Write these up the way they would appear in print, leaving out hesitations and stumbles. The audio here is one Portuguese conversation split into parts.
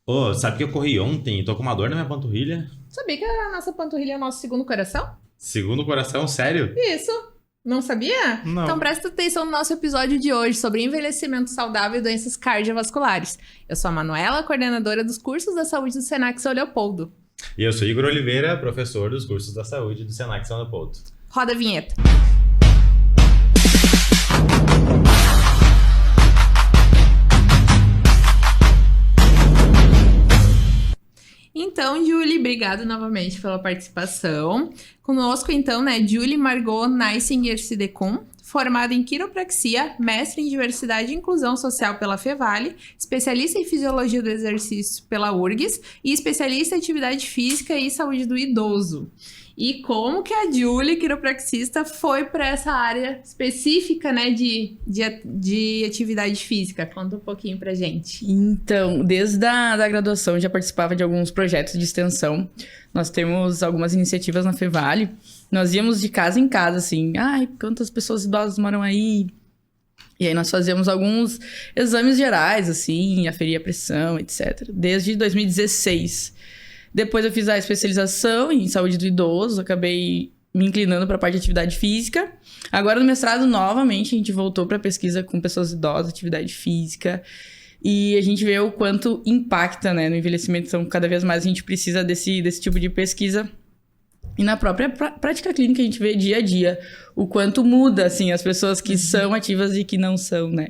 Ô, sabe que eu corri ontem e tô com uma dor na minha panturrilha? Sabia que a nossa panturrilha é o nosso segundo coração? Segundo o coração, sério? Isso. Não sabia? Então Não. presta atenção no nosso episódio de hoje sobre envelhecimento saudável e doenças cardiovasculares. Eu sou a Manuela, coordenadora dos cursos da saúde do Senac São Leopoldo. E eu sou Igor Oliveira, professor dos cursos da saúde do Senac São Leopoldo. Roda a vinheta. Então, Julie, obrigado novamente pela participação. Conosco, então, né, Julie Margot Neisinger Sidecum, formada em quiropraxia, mestre em diversidade e inclusão social pela Fevale, especialista em fisiologia do exercício pela URGS e especialista em atividade física e saúde do idoso. E como que a Julie, quiropraxista, foi para essa área específica, né, de atividade física? Conta um pouquinho pra gente. Então, desde a graduação, eu já participava de alguns projetos de extensão. Nós temos algumas iniciativas na Fevale. Nós íamos de casa em casa, assim. Ai, quantas pessoas idosas moram aí? E aí nós fazíamos alguns exames gerais, assim, aferia a pressão, etc. Desde 2016. Depois eu fiz a especialização em saúde do idoso. Acabei me inclinando para a parte de atividade física. Agora no mestrado, novamente, a gente voltou para pesquisa com pessoas idosas, atividade física. E a gente vê o quanto impacta, né, no envelhecimento. Então, cada vez mais a gente precisa desse tipo de pesquisa. E na própria prática clínica, a gente vê dia a dia o quanto muda, assim, as pessoas que são ativas e que não são, né?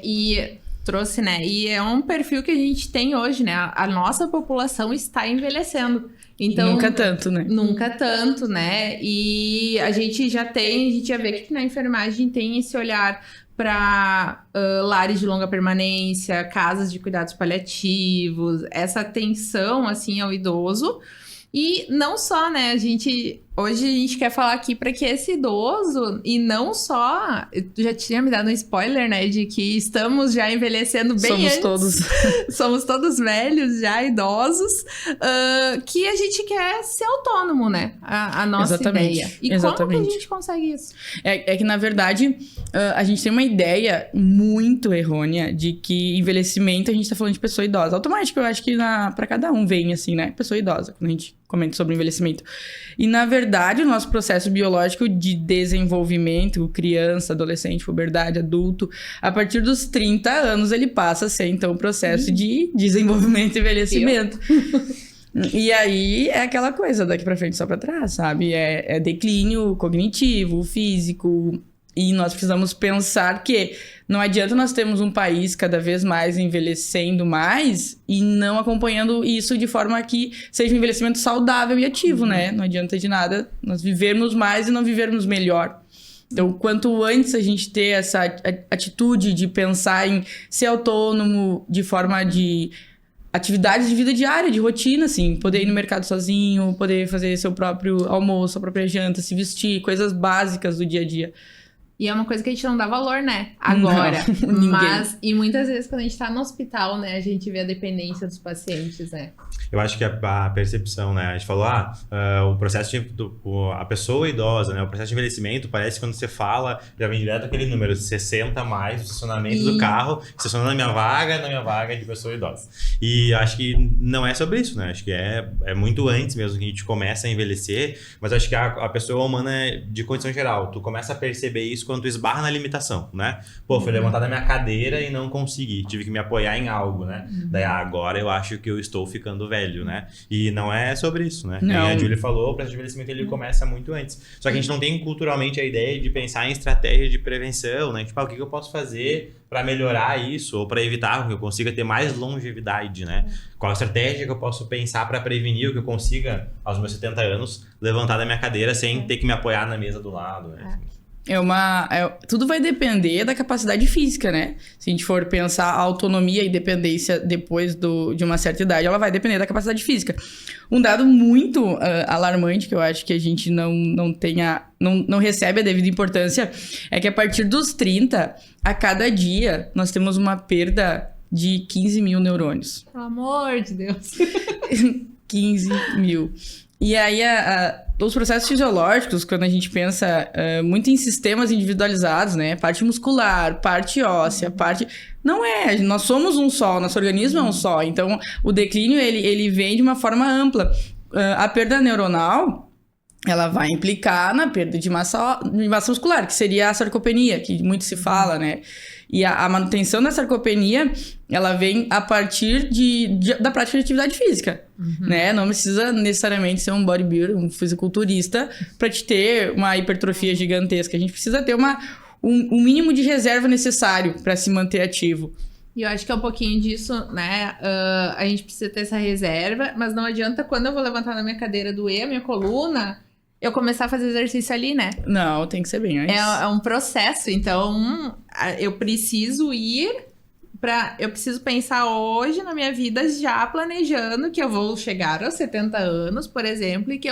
E trouxe, né? E é um perfil que a gente tem hoje, né? A nossa população está envelhecendo. Então, Nunca tanto, né? Nunca tanto, né? E a gente já vê que na enfermagem tem esse olhar para lares de longa permanência, casas de cuidados paliativos, essa atenção, assim, ao idoso. E não só, né? Hoje a gente quer falar aqui para que esse idoso, e não só, tu já tinha me dado um spoiler, né, de que estamos já envelhecendo bem Somos antes. todos. Somos todos velhos, já idosos, que a gente quer ser autônomo, né? A nossa Exatamente. ideia. E Exatamente. como que a gente consegue isso? É que, na verdade, a gente tem uma ideia muito errônea de que envelhecimento a gente tá falando de pessoa idosa. Automático, eu acho que pra cada um vem assim, né? Pessoa idosa, quando a gente comenta sobre envelhecimento. E, na verdade, o nosso processo biológico de desenvolvimento, criança, adolescente, puberdade, adulto, a partir dos 30 anos, ele passa a ser, então, o processo de desenvolvimento e envelhecimento. E aí, é aquela coisa, daqui pra frente só pra trás, sabe? É declínio cognitivo, físico. E nós precisamos pensar que não adianta nós termos um país cada vez mais envelhecendo mais e não acompanhando isso de forma que seja um envelhecimento saudável e ativo, né? Não adianta de nada nós vivermos mais e não vivermos melhor. Então, quanto antes a gente ter essa atitude de pensar em ser autônomo de forma de atividades de vida diária, de rotina, assim. Poder ir no mercado sozinho, poder fazer seu próprio almoço, a própria janta, se vestir, coisas básicas do dia a dia. E é uma coisa que a gente não dá valor, né? Agora. Não, Mas, e muitas vezes quando a gente tá no hospital, né? A gente vê a dependência dos pacientes, né? Eu acho que a percepção, né? A gente falou, o processo a pessoa idosa, né? O processo de envelhecimento, parece que quando você fala, já vem direto aquele número, 60 mais, o estacionamento do carro, estacionando na minha vaga de pessoa idosa. E acho que não é sobre isso, né? Acho que é muito antes mesmo que a gente começa a envelhecer, mas acho que a pessoa humana é de condição geral. Tu começa a perceber isso quando tu esbarra na limitação, né? Pô, fui levantar da minha cadeira e não consegui, tive que me apoiar em algo, né? Daí agora eu acho que eu estou ficando velho, né? E não é sobre isso, né? Não. E a Julie falou, o processo de envelhecimento ele começa muito antes. Só que a gente não tem culturalmente a ideia de pensar em estratégia de prevenção, né? Tipo, o que eu posso fazer para melhorar isso ou para evitar que eu consiga ter mais longevidade, né? Qual a estratégia que eu posso pensar para prevenir o que eu consiga, aos meus 70 anos, levantar da minha cadeira sem ter que me apoiar na mesa do lado, né? Tudo vai depender da capacidade física, né? Se a gente for pensar a autonomia e dependência depois de uma certa idade, ela vai depender da capacidade física. Um dado muito alarmante, que eu acho que a gente não recebe a devida importância, é que a partir dos 30, a cada dia, nós temos uma perda de 15 mil neurônios. Pelo amor de Deus. 15 mil. E aí, os processos fisiológicos, quando a gente pensa muito em sistemas individualizados, né? Parte muscular, parte óssea, parte... Não é, nós somos um só, nosso organismo é um só. Então, o declínio, ele vem de uma forma ampla. A perda neuronal, ela vai implicar na perda de massa muscular, que seria a sarcopenia, que muito se fala, né? E a manutenção da sarcopenia, ela vem a partir da prática de atividade física, né? Não precisa necessariamente ser um bodybuilder, um fisiculturista, para te ter uma hipertrofia gigantesca. A gente precisa ter um mínimo de reserva necessário para se manter ativo. E eu acho que é um pouquinho disso, né? A gente precisa ter essa reserva, mas não adianta quando eu vou levantar na minha cadeira, doer a minha coluna, eu começar a fazer exercício ali, né? Não, tem que ser bem antes. É um processo, então eu preciso eu preciso pensar hoje na minha vida já planejando que eu vou chegar aos 70 anos, por exemplo, e que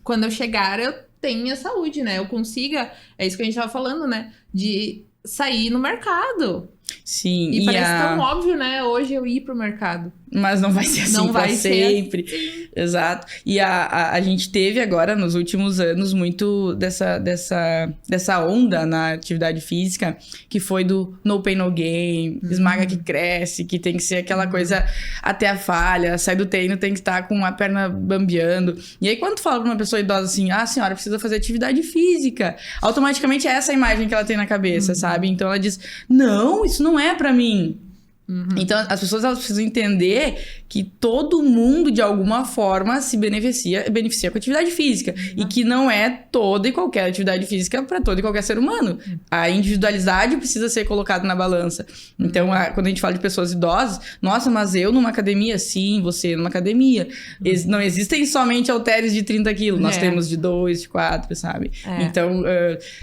quando eu chegar eu tenha saúde, né? Eu consiga, é isso que a gente tava falando, né? De sair no mercado. Sim. E parece tão óbvio, né? Hoje eu ir pro mercado. Mas não vai ser assim não pra vai sempre. Ser. Exato. E a gente teve agora, nos últimos anos, muito dessa onda na atividade física, que foi do no pain, no gain, esmaga que cresce, que tem que ser aquela coisa até a falha, sai do treino, tem que estar com a perna bambeando. E aí, quando tu fala pra uma pessoa idosa assim, a senhora precisa fazer atividade física, automaticamente é essa a imagem que ela tem na cabeça, sabe? Então ela diz, não, isso não é pra mim. Então, as pessoas elas precisam entender que todo mundo, de alguma forma, se beneficia com a atividade física. E que não é toda e qualquer atividade física para todo e qualquer ser humano. A individualidade precisa ser colocada na balança. Então, quando a gente fala de pessoas idosas, nossa, mas eu numa academia? Sim, você numa academia. Não existem somente halteres de 30 quilos. Nós temos de 2, de 4, sabe? Então,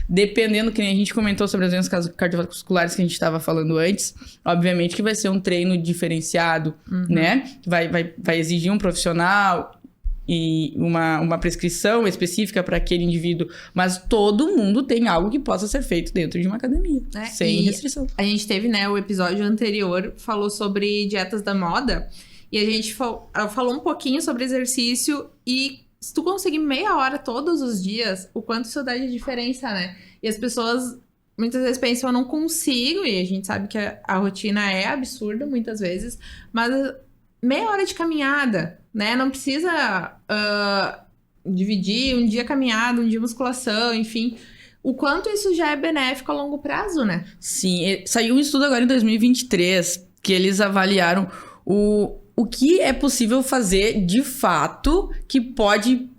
dependendo, que nem a gente comentou sobre as doenças cardiovasculares que a gente estava falando antes, obviamente que vai ser um treino diferenciado, né? Vai exigir um profissional e uma prescrição específica para aquele indivíduo, mas todo mundo tem algo que possa ser feito dentro de uma academia, sem restrição. A gente teve, né, o episódio anterior, falou sobre dietas da moda, e a gente falou um pouquinho sobre exercício, e se tu conseguir meia hora todos os dias, o quanto isso dá de diferença, né? E as pessoas muitas vezes pensam, eu não consigo, e a gente sabe que a rotina é absurda muitas vezes, mas meia hora de caminhada, né? Não precisa dividir um dia caminhada, um dia musculação, enfim. O quanto isso já é benéfico a longo prazo, né? Sim, saiu um estudo agora em 2023, que eles avaliaram o que é possível fazer de fato que pode...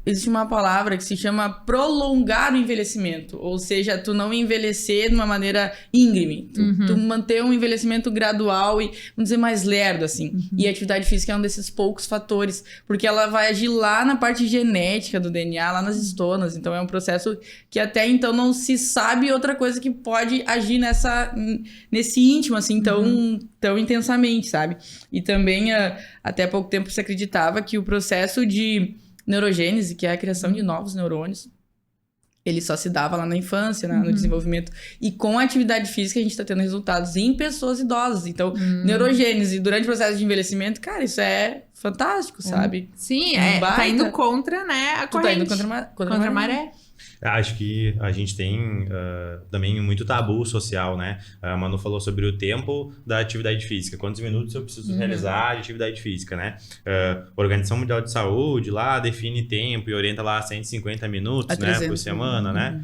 Existe uma palavra que se chama prolongar o envelhecimento. Ou seja, tu não envelhecer de uma maneira íngreme. Tu manter um envelhecimento gradual e, vamos dizer, mais lerdo, assim. E a atividade física é um desses poucos fatores. Porque ela vai agir lá na parte genética do DNA, lá nas estonas. Então, é um processo que até então não se sabe outra coisa que pode agir nesse íntimo, assim, tão intensamente, sabe? E também, até pouco tempo, se acreditava que o processo de neurogênese, que é a criação de novos neurônios, ele só se dava lá na infância, no desenvolvimento. E com a atividade física, a gente está tendo resultados em pessoas idosas. Então, neurogênese durante o processo de envelhecimento, cara, isso é fantástico, sabe? Sim, tá indo contra, né, a corrente. Tá indo contra a maré. Acho que a gente tem também muito tabu social, né? A Manu falou sobre o tempo da atividade física. Quantos minutos eu preciso realizar de atividade física, né? A Organização Mundial de Saúde lá define tempo e orienta lá 150 minutos, né, por semana, né?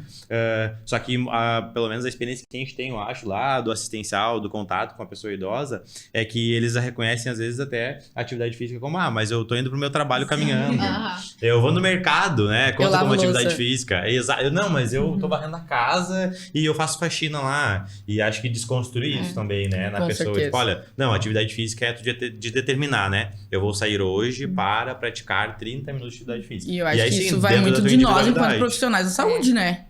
Só que, pelo menos a experiência que a gente tem, eu acho, lá do assistencial, do contato com a pessoa idosa, é que eles reconhecem, às vezes, até a atividade física como, mas eu tô indo pro meu trabalho caminhando. Eu vou no mercado, né? Conta como atividade física. Não, mas eu tô varrendo a casa e eu faço faxina lá. E acho que desconstruir isso também, né? Na pessoa. Tipo, olha, não, atividade física é de determinar, né? Eu vou sair hoje para praticar 30 minutos de atividade física. E eu acho que isso vai muito de nós enquanto profissionais da saúde, né?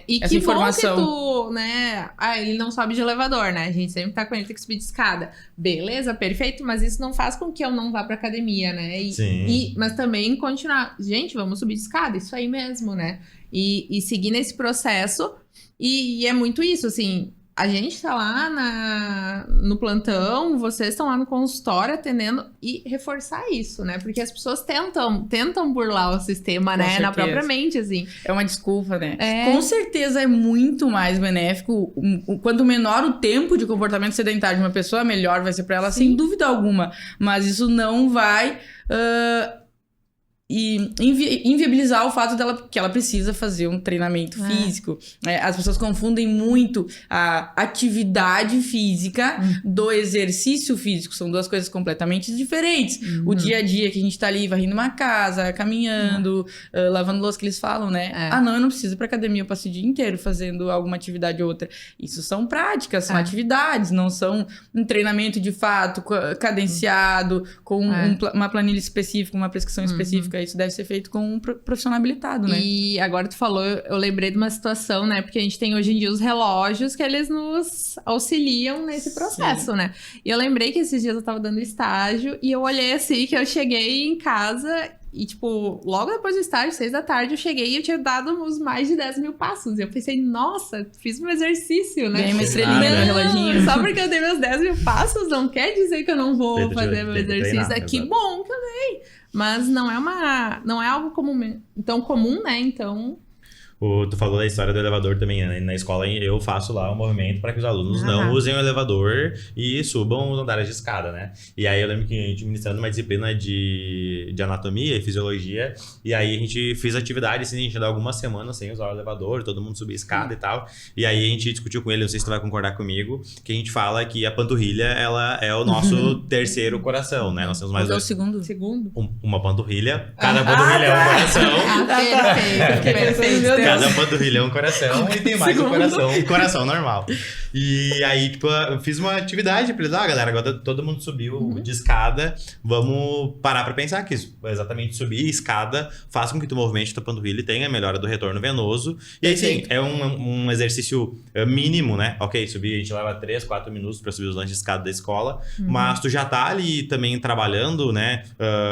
E essa que informação. Bom que tu, né? Ele não sobe de elevador, né? A gente sempre tá com ele, tem que subir de escada. Beleza, perfeito, mas isso não faz com que eu não vá pra academia, né? Mas também continuar. Gente, vamos subir de escada, isso aí mesmo, né? E seguir nesse processo. E é muito isso, assim. a gente tá lá no plantão, vocês estão lá no consultório atendendo e reforçar isso, né? Porque as pessoas tentam burlar o sistema, né? certeza. Na própria mente, assim. É uma desculpa, né? É. Com certeza é muito mais benéfico. Quanto menor o tempo de comportamento sedentário de uma pessoa, melhor vai ser pra ela, sem dúvida alguma. Mas isso não vai inviabilizar o fato que ela precisa fazer um treinamento físico. As pessoas confundem muito a atividade física do exercício físico. São duas coisas completamente diferentes. O dia a dia que a gente tá ali varrendo uma casa, caminhando, lavando louça, que eles falam, né? Não, eu não preciso ir pra academia, eu passo o dia inteiro fazendo alguma atividade ou outra. Isso são práticas, são atividades, não são um treinamento de fato cadenciado, com uma planilha específica, uma prescrição específica. Isso deve ser feito com um profissional habilitado, né? E agora tu falou, eu lembrei de uma situação, né? Porque a gente tem hoje em dia os relógios que eles nos auxiliam nesse processo, né? E eu lembrei que esses dias eu tava dando estágio e eu olhei assim, que eu cheguei em casa e, tipo, logo depois do estágio, 6 da tarde, eu cheguei e eu tinha dado uns mais de 10 mil passos. E eu pensei, nossa, fiz um exercício, né? Ganhei uma estrelinha no reloginho. Só porque eu dei meus 10 mil passos não quer dizer que eu não vou fazer meu exercício. Que bom que eu dei. Mas não é algo tão comum, né? Então... Tu falou da história do elevador também, né? Na escola eu faço lá um movimento para que os alunos não usem o elevador e subam os andares de escada, né? E aí eu lembro que a gente ministrando uma disciplina de anatomia e fisiologia, e aí a gente fez atividade, assim, a gente dá algumas semanas sem usar o elevador, todo mundo subir escada e tal. E aí a gente discutiu com ele, não sei se tu vai concordar comigo, que a gente fala que a panturrilha, ela é o nosso terceiro coração, né? Nós temos mais dois. O segundo. Uma panturrilha, cada panturrilha é um coração. Perfeito. Cada panturrilha é um coração e tem mais um coração normal. E aí, tipo, eu fiz uma atividade pra eles, galera, agora todo mundo subiu de escada, vamos parar pra pensar que isso, exatamente subir escada faz com que tu movimente tua panturrilha e tenha a melhora do retorno venoso. E aí, sim, é um exercício mínimo, né? Ok, subir, a gente leva 3, 4 minutos pra subir os lances de escada da escola, mas tu já tá ali também trabalhando, né?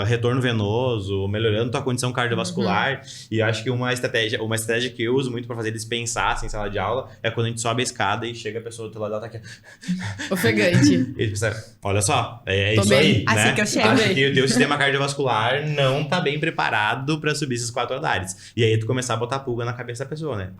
Retorno venoso, melhorando tua condição cardiovascular. E acho que uma estratégia que eu uso muito pra fazer eles pensarem em sala de aula é quando a gente sobe a escada e chega a pessoa do teu lado, ela tá aqui. Ofegante. Ele pensa, olha só, é Tô isso bem. aí, Assim né? que eu chego. Acho que o teu sistema cardiovascular não tá bem preparado pra subir esses 4 andares. E aí tu começar a botar pulga na cabeça da pessoa, né?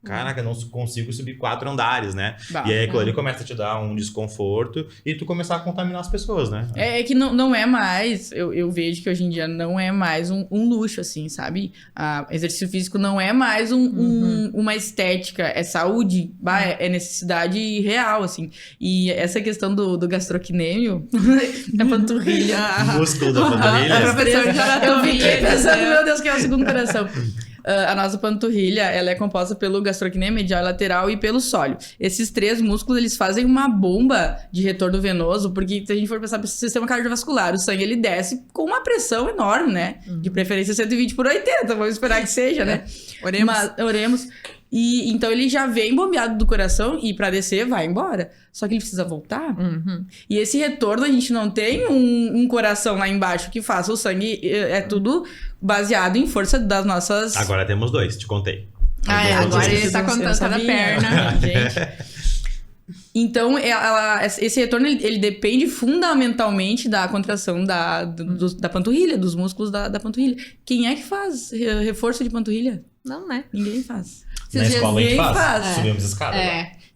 Caraca, eu não consigo subir 4 andares, né? E aí aquilo ali começa a te dar um desconforto e tu começar a contaminar as pessoas, né? É que não é mais, eu vejo que hoje em dia não é mais um luxo, assim, sabe? Exercício físico não é mais uma estética, é saúde, é necessidade real, assim. E essa questão do gastrocnêmio, da panturrilha. Músculo da panturrilha. Eu fiquei pensando, meu Deus, que é o segundo coração. A nossa panturrilha, ela é composta pelo gastrocnêmio, medial e lateral e pelo sóleo. Esses 3 músculos, eles fazem uma bomba de retorno venoso, porque se a gente for pensar no sistema cardiovascular, o sangue, ele desce com uma pressão enorme, né? De preferência 120/80, vamos esperar que seja, né? Oremos. E então ele já vem bombeado do coração e pra descer vai embora. Só que ele precisa voltar. E esse retorno, a gente não tem um coração lá embaixo que faça o sangue. É tudo baseado em força das nossas... Agora temos 2, te contei. Agora ele tá contando cada perna. Gente. Então, esse retorno, ele depende fundamentalmente da contração da panturrilha, dos músculos da panturrilha. Quem é que faz reforço de panturrilha? Não, né? Ninguém faz. Na escola a gente faz. É. Subimos escada.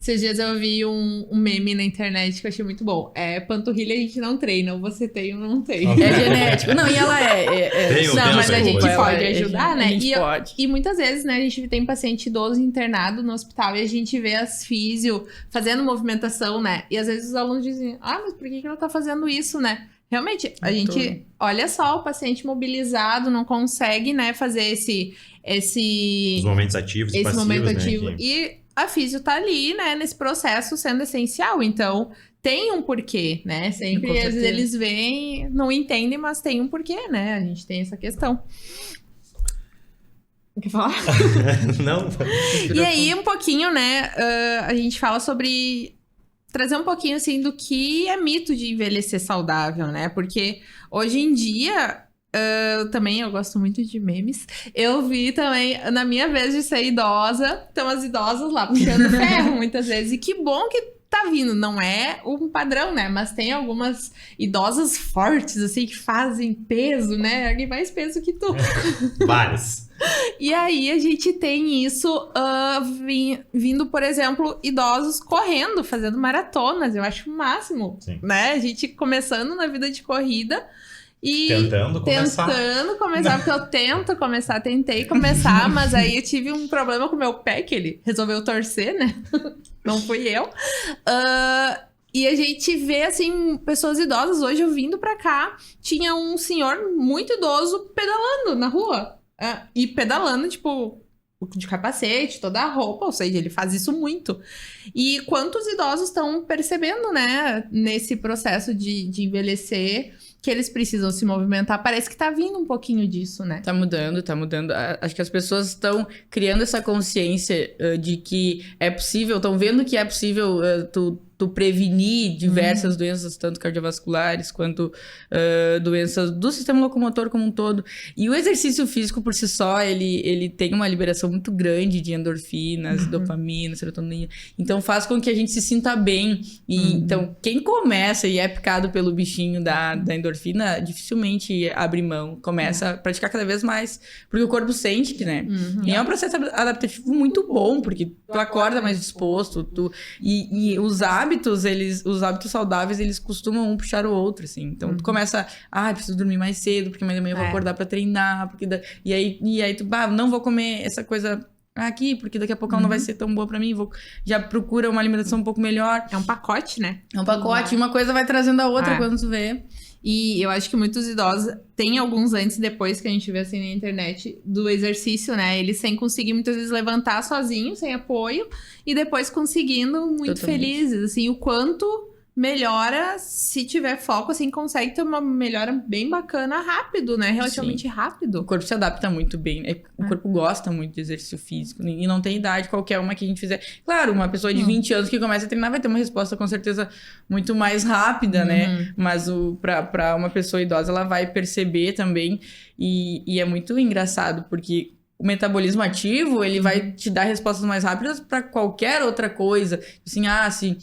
Esses dias eu vi um meme na internet que eu achei muito bom. Panturrilha a gente não treina, ou você tem ou não tem. É genético. Não, e ela Não, mas a gente pode ajudar, né? A gente pode. E muitas vezes, né, a gente tem paciente idoso internado no hospital e a gente vê as físio fazendo movimentação, né? E às vezes os alunos dizem, mas por que ela tá fazendo isso, né? Realmente, a gente... Olha só, o paciente mobilizado não consegue, né, fazer os momentos ativos e passivos, momento né? ativo. E a físio tá ali, né, nesse processo sendo essencial. Então, tem um porquê, né? Sempre às vezes eles vêm, não entendem, mas tem um porquê, né? A gente tem essa questão. Quer falar? Não. E aí, um pouquinho, né, a gente fala sobre... Trazer um pouquinho, assim, do que é mito de envelhecer saudável, né? Porque hoje em dia, Eu gosto muito de memes. Eu vi também, na minha vez de ser idosa, estão as idosas lá puxando ferro muitas vezes. E que bom que tá vindo. Não é um padrão, né? Mas tem algumas idosas fortes, assim, que fazem peso, né? Alguém mais peso que tu. Vários. E aí a gente tem isso vindo, por exemplo, idosos correndo, fazendo maratonas. Eu acho o máximo, Sim. né? A gente começando na vida de corrida. E Tentando começar, porque eu tentei começar, mas aí eu tive um problema com o meu pé, que ele resolveu torcer, né? Não fui eu. E a gente vê, assim, pessoas idosas. Hoje eu vindo pra cá, tinha um senhor muito idoso pedalando na rua. E pedalando, tipo, de capacete, toda a roupa, ou seja, ele faz isso muito. E quantos idosos estão percebendo, né, nesse processo de envelhecer, que eles precisam se movimentar? Parece que tá vindo um pouquinho disso, né? Tá mudando, tá mudando. Acho que as pessoas estão criando essa consciência de que é possível, estão vendo que é possível tu prevenir diversas doenças, tanto cardiovasculares quanto doenças do sistema locomotor como um todo. E o exercício físico por si só, ele tem uma liberação muito grande de endorfinas, dopamina, serotonina. Então faz com que a gente se sinta bem. E então quem começa e é picado pelo bichinho da endorfina, dificilmente abre mão. Começa a praticar cada vez mais. Porque o corpo sente que, né? E é um processo adaptativo muito bom, porque tu acorda mais disposto, e os hábitos saudáveis, eles costumam um puxar o outro, assim. Então, tu começa, preciso dormir mais cedo, porque amanhã eu vou acordar pra treinar, e aí tu, não vou comer essa coisa aqui, porque daqui a pouco ela não vai ser tão boa pra mim, já procura uma alimentação um pouco melhor. É um pacote, né? É um pacote, uma coisa vai trazendo a outra quando tu vê. E eu acho que muitos idosos, tem alguns antes e depois que a gente vê assim na internet, do exercício, né? Eles sem conseguir muitas vezes levantar sozinhos, sem apoio, e depois conseguindo muito felizes, assim, o quanto melhora, se tiver foco, assim, consegue ter uma melhora bem bacana rápido, né? Relativamente rápido. O corpo se adapta muito bem, né? O corpo gosta muito de exercício físico, e não tem idade qualquer uma que a gente fizer. Claro, uma pessoa de 20 anos que começa a treinar vai ter uma resposta com certeza muito mais rápida, né? Mas pra uma pessoa idosa, ela vai perceber também, e é muito engraçado, porque o metabolismo ativo, ele vai te dar respostas mais rápidas para qualquer outra coisa. Assim,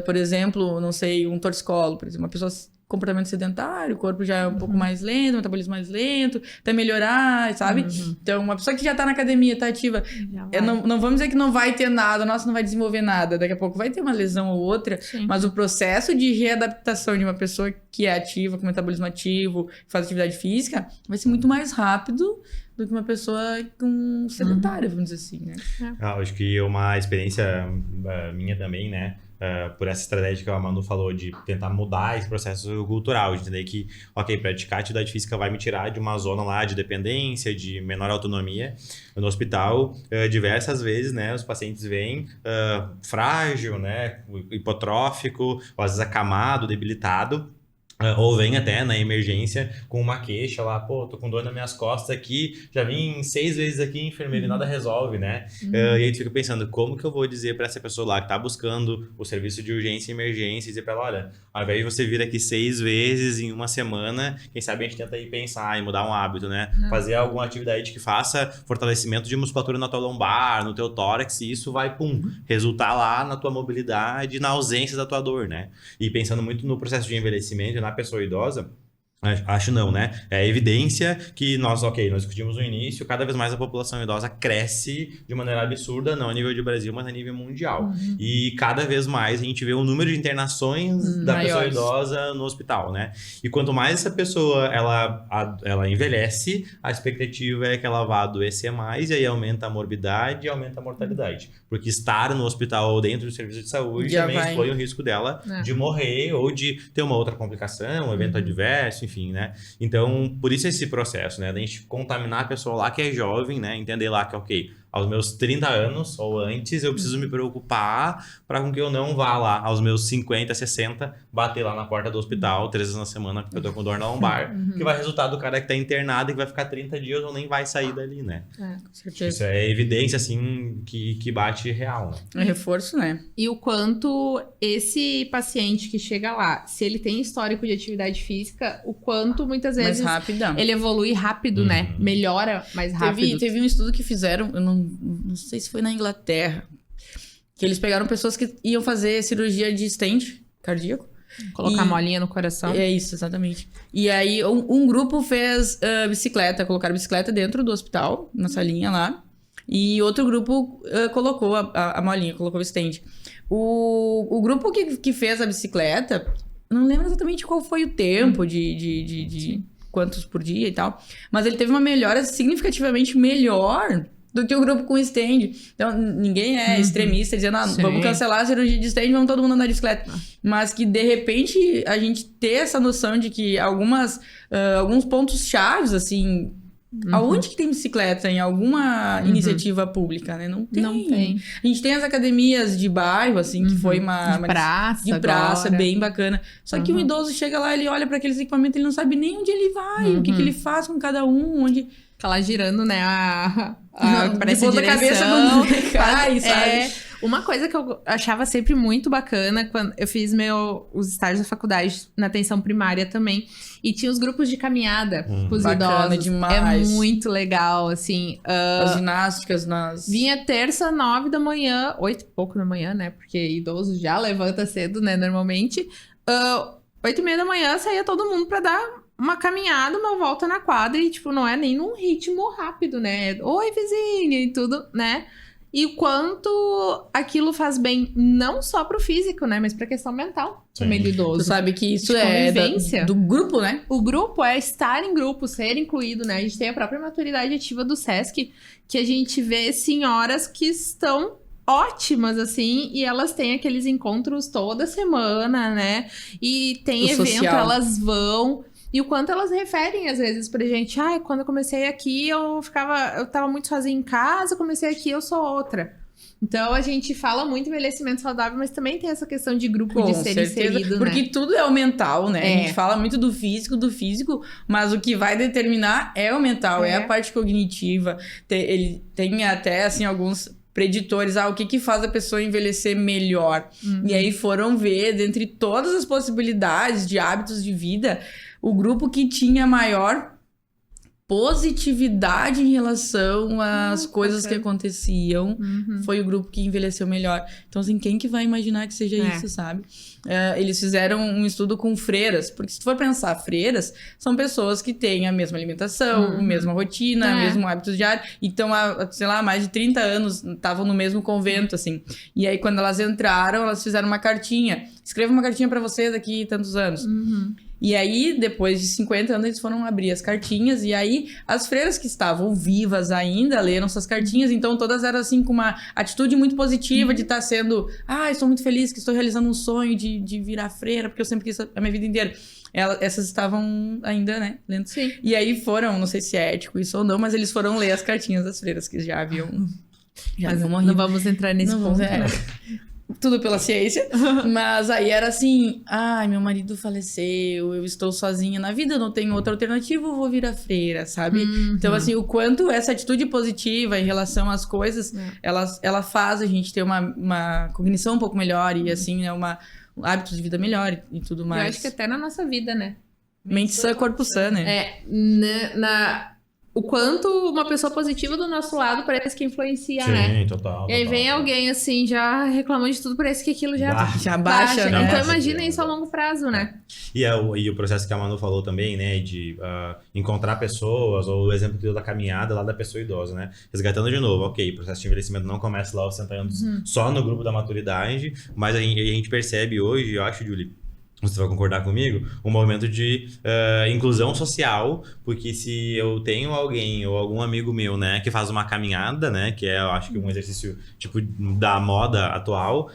por exemplo, não sei, um torcicolo, por exemplo, uma pessoa comportamento sedentário, o corpo já é um pouco mais lento, o metabolismo mais lento, até melhorar, sabe? Então, uma pessoa que já tá na academia, tá ativa, não vamos dizer que não vai ter nada, não vai desenvolver nada, daqui a pouco vai ter uma lesão ou outra, mas o processo de readaptação de uma pessoa que é ativa, com metabolismo ativo, que faz atividade física, vai ser muito mais rápido do que uma pessoa com sedentária, vamos dizer assim, né? Acho que uma experiência minha também, né? Por essa estratégia que a Manu falou de tentar mudar esse processo cultural, de entender que, praticar atividade física vai me tirar de uma zona lá de dependência, de menor autonomia. No hospital, diversas vezes, né, os pacientes vêm frágil, né, hipotrófico, ou às vezes acamado, debilitado. Ou vem até na emergência com uma queixa lá, tô com dor nas minhas costas aqui, já vim 6 vezes aqui, enfermeiro, e nada resolve, né? E aí tu fica pensando, como que eu vou dizer pra essa pessoa lá que tá buscando o serviço de urgência e emergência, e dizer pra ela, olha, ao invés de você vir aqui 6 vezes em uma semana, quem sabe a gente tenta aí pensar e mudar um hábito, né? Fazer alguma atividade que faça fortalecimento de musculatura na tua lombar, no teu tórax, e isso vai, resultar lá na tua mobilidade, na ausência da tua dor, né? E pensando muito no processo de envelhecimento, na pessoa idosa, acho não, né? É evidência que nós discutimos no início, cada vez mais a população idosa cresce de maneira absurda, não a nível de Brasil, mas a nível mundial. E cada vez mais a gente vê o número de internações da pessoa idosa no hospital, né? E quanto mais essa pessoa, ela envelhece, a expectativa é que ela vá adoecer mais, e aí aumenta a morbidade e aumenta a mortalidade. Porque estar no hospital ou dentro do serviço de saúde também expõe o risco dela de morrer ou de ter uma outra complicação, um evento adverso, enfim, né? Então, por isso esse processo, né? Da gente contaminar a pessoa lá que é jovem, né? Entender lá que, aos meus 30 anos ou antes, eu preciso me preocupar para com que eu não vá lá aos meus 50, 60, bater lá na porta do hospital 3 vezes na semana porque eu tô com dor na lombar, que vai resultar do cara que tá internado e que vai ficar 30 dias ou nem vai sair dali, né? Com certeza. Isso é evidência, assim, que bate real, né? É reforço, né? E o quanto esse paciente que chega lá, se ele tem histórico de atividade física, o quanto muitas Mais vezes rápida. ele evolui rápido, né? Melhora mais rápido. Teve um estudo que fizeram, eu não sei se foi na Inglaterra, que eles pegaram pessoas que iam fazer cirurgia de stent cardíaco. Colocar molinha no coração. É isso, exatamente. E aí, um grupo fez bicicleta, colocaram bicicleta dentro do hospital, na salinha lá. E outro grupo colocou a molinha, colocou o stent. O grupo que fez a bicicleta, não lembro exatamente qual foi o tempo de quantos por dia e tal, mas ele teve uma melhora significativamente melhor do que o grupo com stand. Então, ninguém é extremista dizendo, vamos cancelar a cirurgia de stand, vamos todo mundo andar de bicicleta. Mas que, de repente, a gente ter essa noção de que alguns pontos chaves, assim... Aonde que tem bicicleta? Em alguma iniciativa pública, né? Não tem. Não tem. A gente tem as academias de bairro, assim, que foi uma... De praça agora. Bem bacana. Só que um idoso chega lá, ele olha para aqueles equipamentos, ele não sabe nem onde ele vai, o que ele faz com cada um, onde... Fica lá girando, né? Parece a cabeça quando cai, sabe? Uma coisa que eu achava sempre muito bacana, quando eu fiz os estágios da faculdade na atenção primária também, e tinha os grupos de caminhada pros idosos. Demais. É muito legal, assim. As ginásticas Vinha terça, 9 da manhã, 8 e pouco da manhã, né? Porque idoso já levanta cedo, né? Normalmente. 8:30 da manhã, saía todo mundo pra dar uma caminhada, uma volta na quadra e, tipo, não é nem num ritmo rápido, né? Oi, vizinha e tudo, né? E o quanto aquilo faz bem, não só pro físico, né? Mas pra questão mental também do idoso. Tu sabe que isso de convivência. Do grupo, né? O grupo é estar em grupo, ser incluído, né? A gente tem a própria maturidade ativa do SESC, que a gente vê senhoras que estão ótimas, assim, e elas têm aqueles encontros toda semana, né? E tem O evento, social. elas vão... E o quanto elas referem, às vezes, pra gente. Quando eu comecei aqui, eu tava muito sozinha em casa, comecei aqui, eu sou outra. Então, a gente fala muito envelhecimento saudável, mas também tem essa questão de grupo, de ser inserido, porque né? tudo é o mental, né? A gente fala muito do físico, mas o que vai determinar é o mental, é a parte cognitiva. Ele tem até, assim, alguns preditores, o que faz a pessoa envelhecer melhor. E aí foram ver, dentre todas as possibilidades de hábitos de vida, o grupo que tinha maior positividade em relação às coisas que aconteciam foi o grupo que envelheceu melhor. Então, assim, quem que vai imaginar que seja isso, sabe? Eles fizeram um estudo com freiras, porque se tu for pensar, freiras são pessoas que têm a mesma alimentação, a mesma rotina, o mesmo hábito diário. Então, sei lá, mais de 30 anos estavam no mesmo convento, assim. E aí, quando elas entraram, elas fizeram uma cartinha. Escreva uma cartinha pra você daqui tantos anos. E aí, depois de 50 anos, eles foram abrir as cartinhas. E aí, as freiras que estavam vivas ainda leram suas cartinhas. Então, todas eram assim, com uma atitude muito positiva de estar sendo... estou muito feliz que estou realizando um sonho de virar freira, porque eu sempre quis a minha vida inteira. Essas estavam ainda, né, lendo. Sim. E aí foram, não sei se é ético isso ou não, mas eles foram ler as cartinhas das freiras que já haviam morrido. Não vamos entrar nesse ponto, né? Tudo pela ciência, mas aí era assim, meu marido faleceu, eu estou sozinha na vida, eu não tenho outra alternativa, eu vou virar freira, sabe? Então, assim, o quanto essa atitude positiva em relação às coisas, ela faz a gente ter uma cognição um pouco melhor e, assim, né, um hábito de vida melhor e tudo mais. Eu acho que até na nossa vida, né? Mente sã, corpo sã, né? O quanto uma pessoa positiva do nosso lado parece que influencia, Sim, né? total. E aí vem alguém, assim, já reclamando de tudo, parece que aquilo já baixa, né? Então imagina isso a longo prazo, né? E o processo que a Manu falou também, né, de encontrar pessoas, ou o exemplo que deu da caminhada lá da pessoa idosa, né? Resgatando de novo, ok, o processo de envelhecimento não começa lá aos 60 anos só no grupo da maturidade, mas a gente percebe hoje, eu acho, Julie, você vai concordar comigo, um movimento de inclusão social, porque se eu tenho alguém ou algum amigo meu, né, que faz uma caminhada, né, que é, eu acho que um exercício tipo da moda atual,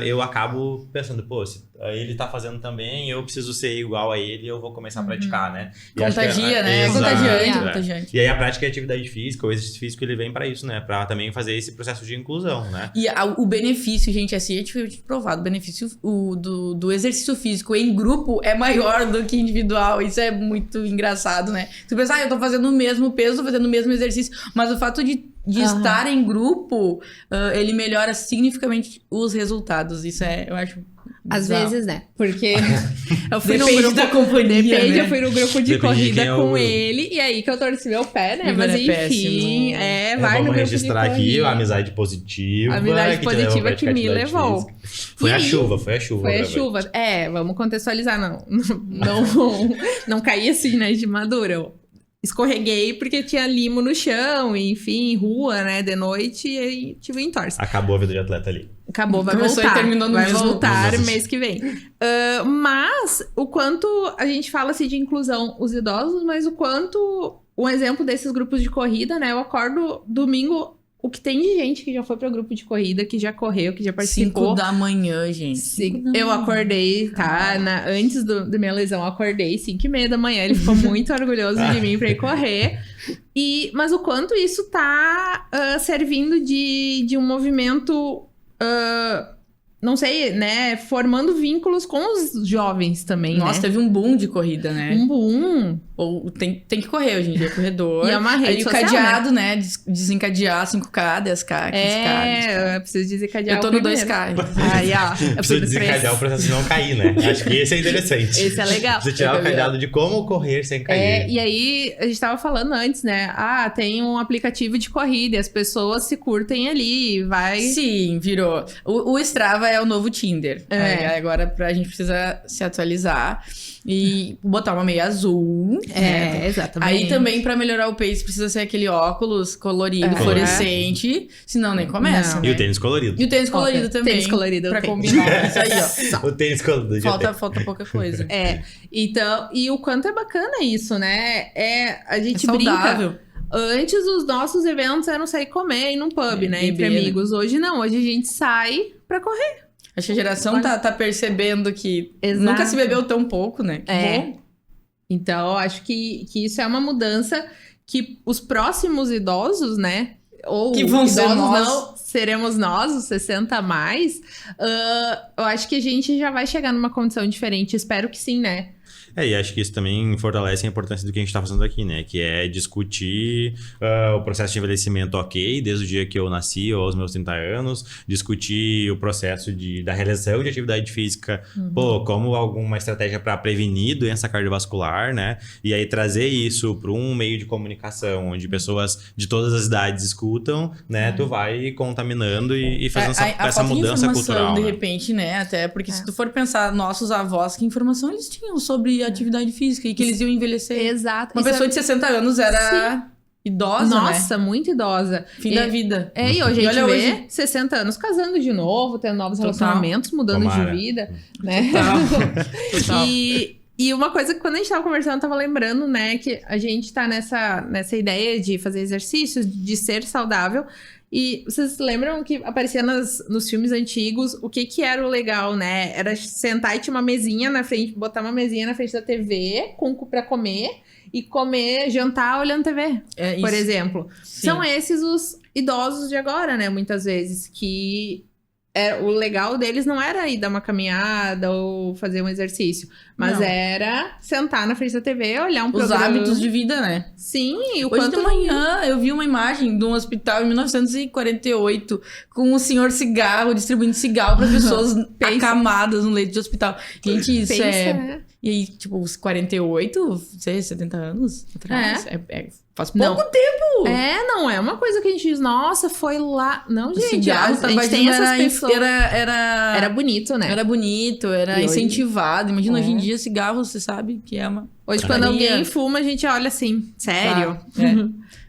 eu acabo pensando, pô, ele tá fazendo também, eu preciso ser igual a ele, eu vou começar a praticar, né? E Contagia, né? Exato, Contagiante. E aí a prática de atividade física, o exercício físico, ele vem pra isso, né? Pra também fazer esse processo de inclusão, né? E o benefício, gente, é cientificamente provado, o benefício do exercício físico em grupo é maior do que individual. Isso é muito engraçado, né? Tu pensa, eu tô fazendo o mesmo peso, tô fazendo o mesmo exercício, mas o fato de estar em grupo, ele melhora significativamente os resultados. Isso eu acho Às bizarro. vezes, né? Porque eu fui Depende no grupo da companhia, Depende, né? eu fui no grupo de Depende de corrida quem é o com grupo. ele, e aí que eu torci meu pé, né? Igor Mas é enfim, péssimo. vai no Vamos grupo registrar de aqui corrida. a amizade positiva. Amizade que te levou a positiva que praticar me atividade levou. física. Foi E a aí, chuva. Foi a provavelmente. chuva. Vamos contextualizar, não caí assim, né, de madura. Eu escorreguei porque tinha limo no chão, e, enfim, rua, né, de noite, e aí tive um entorse. Acabou a vida de atleta ali. Acabou, vai Começou voltar. e terminou no vai mesmo- voltar no mesmo- mês que vem. Mas o quanto a gente fala assim de inclusão os idosos, mas o quanto um exemplo desses grupos de corrida, né? Eu acordo domingo, o que tem de gente que já foi para grupo de corrida, que já correu, que já 5 participou. da manhã, gente. Sim, eu acordei, tá? Antes da minha lesão, eu acordei 5h30 da manhã. Ele ficou muito orgulhoso de mim pra ir correr. Mas o quanto isso tá servindo de um movimento, não sei, né? Formando vínculos com os jovens também, Nossa, né? teve um boom de corrida, né? Um boom. Ou tem que correr hoje em dia, corredor. E é uma rede Aí social, o cadeado, né? Desencadear 5K, 10K, 15K. Eu preciso desencadear Eu tô o no primeiro. 2K. Aí, ó. Eu fui Precisa no 3. desencadear o processo de não cair, né? Acho que esse é interessante. Esse é legal. Precisa tirar o cadeado de como correr sem cair. E aí, a gente tava falando antes, né? Tem um aplicativo de corrida e as pessoas se curtem ali, vai... Sim, virou. O Strava é o novo Tinder. Aí agora a gente precisa se atualizar e botar uma meia azul. né? Exatamente. Aí também, pra melhorar o pace, precisa ser aquele óculos colorido, fluorescente. Senão nem começa. Não. Né? E o tênis colorido. E o tênis colorido também. Tênis colorido eu Pra tenho. combinar. Isso aí, ó. O tênis colorido. Falta pouca coisa. Então, e o quanto é bacana isso, né? A gente saudável. brinca. Antes, os nossos eventos eram sair comer e num pub, né? Entre beber, né? amigos. Hoje não, hoje a gente sai pra correr. Acho que a geração tá percebendo que Exato. nunca se bebeu tão pouco, né? Que bom. Então, eu acho que isso é uma mudança que os próximos idosos, né? Ou Que vão ser idosos nós. não, seremos nós, os 60 a mais. Eu acho que a gente já vai chegar numa condição diferente. Espero que sim, né? E acho que isso também fortalece a importância do que a gente está fazendo aqui, né? Que é discutir o processo de envelhecimento ok, desde o dia que eu nasci ou aos meus 30 anos, discutir o processo da realização de atividade física, como alguma estratégia para prevenir doença cardiovascular, né? E aí trazer isso para um meio de comunicação onde pessoas de todas as idades escutam, né? Tu vai contaminando e fazendo essa falta de mudança informação, cultural. de né? repente, né? Até porque se tu for pensar, nossos avós, que informação eles tinham sobre atividade física e que eles iam envelhecer? Exato. Uma pessoa de 60 anos era idosa, né? Nossa, muito idosa. Fim da vida. E hoje a gente olha vê hoje- 60 anos casando de novo, tendo novos Total. relacionamentos, mudando Tomara. de vida, né? Total. E uma coisa que quando a gente tava conversando, eu tava lembrando, né, que a gente tá nessa ideia de fazer exercícios, de ser saudável. E vocês lembram que aparecia nos filmes antigos o que era o legal, né? Era sentar e tinha uma mesinha na frente, botar uma mesinha na frente da TV pra comer e jantar olhando TV, por exemplo. Sim. São esses os idosos de agora, né? Muitas vezes, que o legal deles não era ir dar uma caminhada ou fazer um exercício, mas Não. era sentar na frente da TV, olhar um Os programa. hábitos de vida, né? Sim, e o Hoje quanto de manhã eu vi uma imagem de um hospital em 1948 com um senhor cigarro distribuindo cigarro para pessoas acamadas no leito de hospital. Gente, isso pensa, E aí, tipo, os 48, 70 anos atrás, faz pouco Não. tempo. não é uma coisa que a gente diz, nossa, foi lá. Não, O gente, cigarro a gente tem essas pessoas. Era bonito, né? Era bonito, era E hoje- incentivado. Imagina, hoje em dia, cigarro, você sabe que é uma... Hoje, quando porcaria. alguém fuma, a gente olha assim, sério? Tá, é.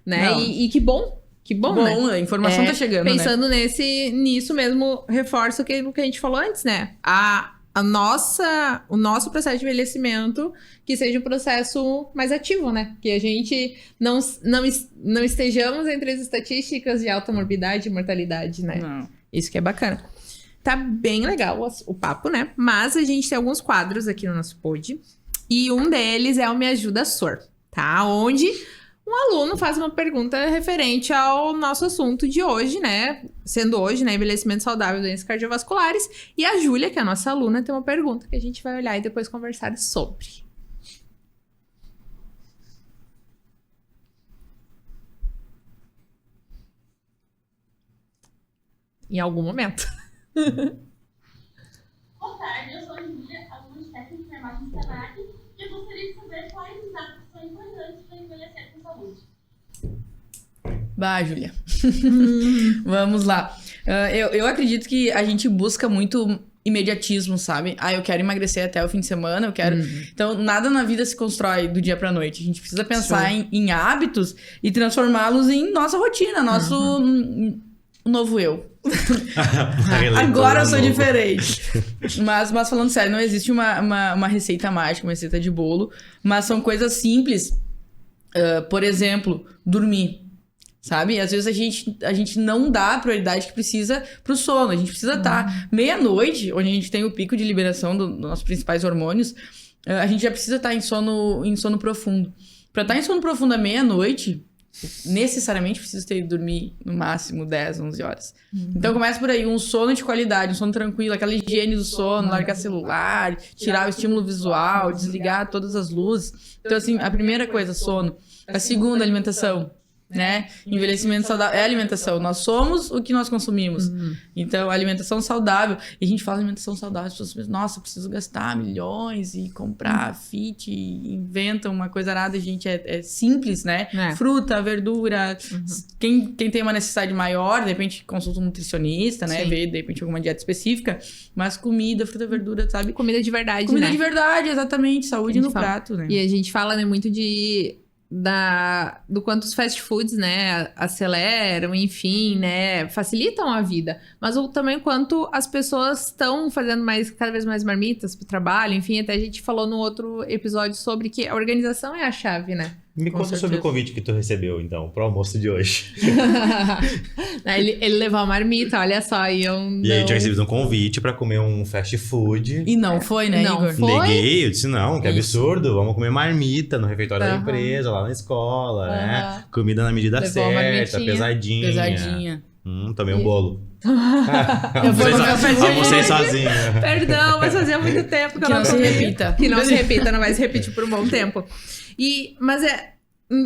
Né? Não. E que bom. Que bom, né? Bom, a informação tá chegando, né? Pensando nisso mesmo, reforço o que a gente falou antes, né? O nosso processo de envelhecimento que seja um processo mais ativo, né? Que a gente não estejamos entre as estatísticas de alta morbidade e mortalidade, né? Não. Isso que é bacana. tá bem legal o papo, né? Mas a gente tem alguns quadros aqui no nosso pod. E um deles é o Me Ajuda Sor, tá? Onde um aluno faz uma pergunta referente ao nosso assunto de hoje, né? Sendo hoje, né? Envelhecimento saudável e doenças cardiovasculares. E a Júlia, que é a nossa aluna, tem uma pergunta que a gente vai olhar e depois conversar sobre. Em algum momento. Boa tarde, eu sou a Júlia, aluna de técnica de enfermagem do Senac, e eu gostaria de saber quais os hábitos são importantes para envelhecer com saúde. Bah, Júlia. Vamos lá. Eu acredito que a gente busca muito imediatismo, sabe? Eu quero emagrecer até o fim de semana, eu quero... Então, nada na vida se constrói do dia pra noite. A gente precisa pensar em hábitos e transformá-los em nossa rotina, nosso novo eu. Agora eu sou diferente. Mas falando sério, não existe uma receita mágica, uma receita de bolo, mas são coisas simples. Por exemplo, dormir. Sabe? Às vezes a gente não dá a prioridade que precisa pro sono. A gente precisa estar meia-noite, onde a gente tem o pico de liberação dos nossos principais hormônios. A gente já precisa estar em sono profundo. Pra estar em sono profundo à meia-noite, necessariamente precisa dormir no máximo 10, 11 horas. Então começa por aí, um sono de qualidade, um sono tranquilo, aquela higiene do sono, largar celular, tirar o estímulo visual, desligar todas as luzes. Então assim, a primeira coisa, sono. A segunda, alimentação. Né? Envelhecimento saudável é alimentação. Nós somos o que nós consumimos. Então, alimentação saudável. E a gente fala alimentação saudável, as pessoas pensam, nossa, preciso gastar milhões e comprar fit, e inventam uma coisa nada, gente. É simples, né? Fruta, verdura. Quem tem uma necessidade maior, de repente consulta um nutricionista, né? Vê, de repente, alguma dieta específica. Mas comida, fruta, verdura, sabe? Comida de verdade, Comida né? de verdade, exatamente. Saúde no prato, né? E a gente fala, né, muito do quanto os fast foods, né, aceleram, enfim, né, facilitam a vida. Mas também o quanto as pessoas estão fazendo cada vez mais marmitas pro trabalho, enfim, até a gente falou no outro episódio sobre que a organização é a chave, né? Me conta sobre o convite que tu recebeu, então, pro almoço de hoje. ele levou a marmita, olha só, e eu não... E aí, tinha recebido um convite pra comer um fast food. E não foi, né, não Igor? foi? Neguei, eu disse, não, que absurdo, vamos comer marmita no refeitório da empresa, lá na escola, né? Comida na medida Levou a certa, marmitinha. Pesadinha. Tomei um bolo. Eu almocei sozinha. Perdão, mas fazia muito tempo que eu não se comi. repita. Que não se repita, não vai se repetir por um bom tempo. Mas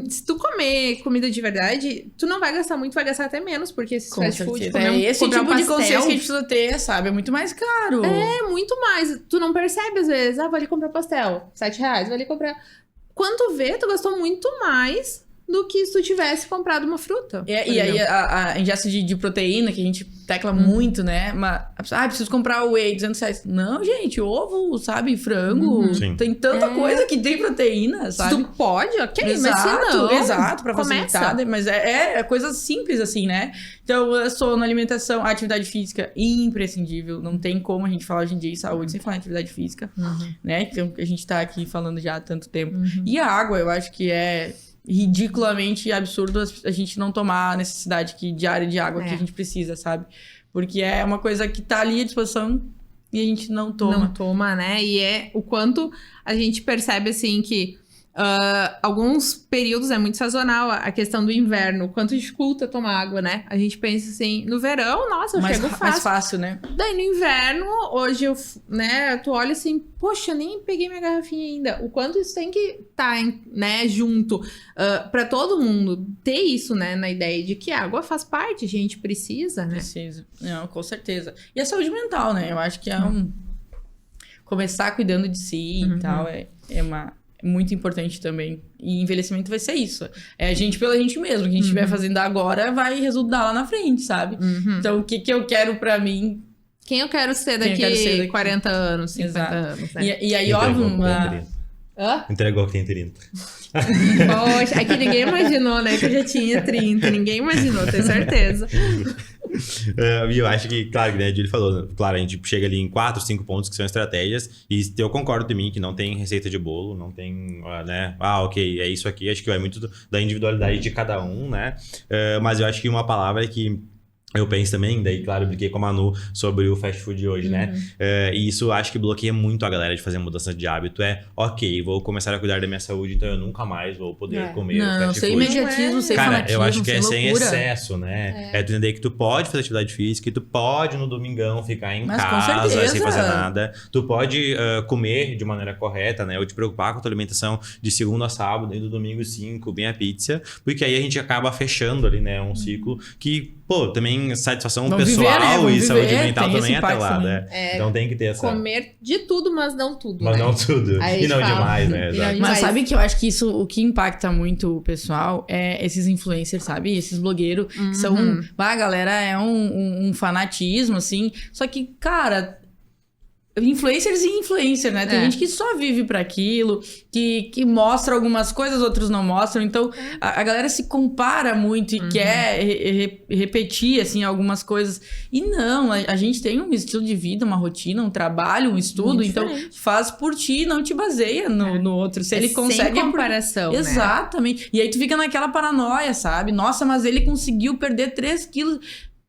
se tu comer comida de verdade, tu não vai gastar muito, vai gastar até menos, porque esses fast food, esse comprar tipo um de pastel, consciência que a gente precisa ter, sabe? É muito mais caro. É, muito mais. Tu não percebe, às vezes, vou ali comprar pastel, R$7, vou ali comprar... Quando tu vê, tu gastou muito mais do que se tu tivesse comprado uma fruta. E aí, a ingesta de proteína, que a gente tecla muito, né? Preciso comprar o whey, R$200. Não, gente, ovo, sabe? Frango. Tem tanta coisa que tem proteína, sabe? Se tu pode, ok, exato, mas se não... Exato, pra facilitar. Mas é coisa simples, assim, né? Então, sono, alimentação, atividade física, imprescindível. Não tem como a gente falar hoje em dia em saúde sem falar em atividade física, né? Então, a gente tá aqui falando já há tanto tempo. E a água, eu acho que é... ridiculamente absurdo a gente não tomar a necessidade diária de água que a gente precisa, sabe? Porque é uma coisa que tá ali à disposição e a gente não toma. Não toma, né? E é o quanto a gente percebe, assim, que alguns períodos é muito sazonal a questão do inverno, o quanto dificulta tomar água, né? A gente pensa assim, no verão, nossa, eu chego fácil. Mais fácil, né? Daí no inverno, hoje tu olha assim, poxa, nem peguei minha garrafinha ainda. O quanto isso tem que estar, né, junto pra todo mundo ter isso, né, na ideia de que a água faz parte, a gente precisa, né? Precisa. Não, com certeza. E a saúde mental, né? Eu acho que começar cuidando de si e tal é muito importante também. E envelhecimento vai ser isso. É a gente pela gente mesmo. O que a gente estiver fazendo agora vai resultar lá na frente, sabe? Então, o que eu quero pra mim... Quem eu quero ser daqui 40 anos, 50 anos, né? E aí, óbvio... Entregou que tem 30. Poxa, aqui ninguém imaginou, né? Que eu já tinha 30. Ninguém imaginou, tenho certeza. E eu acho que, claro, né, ele falou, claro, a gente chega ali em 4, 5 pontos que são estratégias, e eu concordo também que não tem receita de bolo, não tem, né, ok, é isso aqui, acho que vai muito da individualidade de cada um, né, mas eu acho que uma palavra que Eu penso também, daí, claro, eu brinquei com a Manu sobre o fast food hoje, né? E isso acho que bloqueia muito a galera de fazer mudança de hábito. Ok, vou começar a cuidar da minha saúde, então eu nunca mais vou poder comer o fast sem food. imediatismo, sem Cara, fanatismo, eu acho que é sem loucura. excesso, né? É tu entender que tu pode fazer atividade física, e tu pode no domingão ficar em Mas com casa certeza. sem fazer nada. Tu pode comer de maneira correta, né? Ou te preocupar com a tua alimentação de segunda a sábado e do domingo sim, comer a pizza. Porque aí a gente acaba fechando ali, né? Um ciclo que, pô, também satisfação Vamos pessoal viver, né? Vamos e saúde viver, mental tem também esse é impacto atrelada. também. Então tem que ter essa... Comer de tudo, mas não tudo, Mas né? não tudo. Aí E não fala. demais, né? E não Exato. Mas demais. sabe que eu acho que isso, o que impacta muito o pessoal é esses influencers, sabe? Esses blogueiros que são... A galera é um fanatismo, assim. Só que, cara... Influencers e influencer, né? Tem gente que só vive pra aquilo, que mostra algumas coisas, outros não mostram. Então, a galera se compara muito e quer repetir, assim, algumas coisas. E não, a gente tem um estilo de vida, uma rotina, um trabalho, um estudo. Muito então, diferente. faz por ti, não te baseia no outro. Se ele consegue... Sem comparação, né? Exatamente. E aí tu fica naquela paranoia, sabe? Nossa, mas ele conseguiu perder 3 quilos...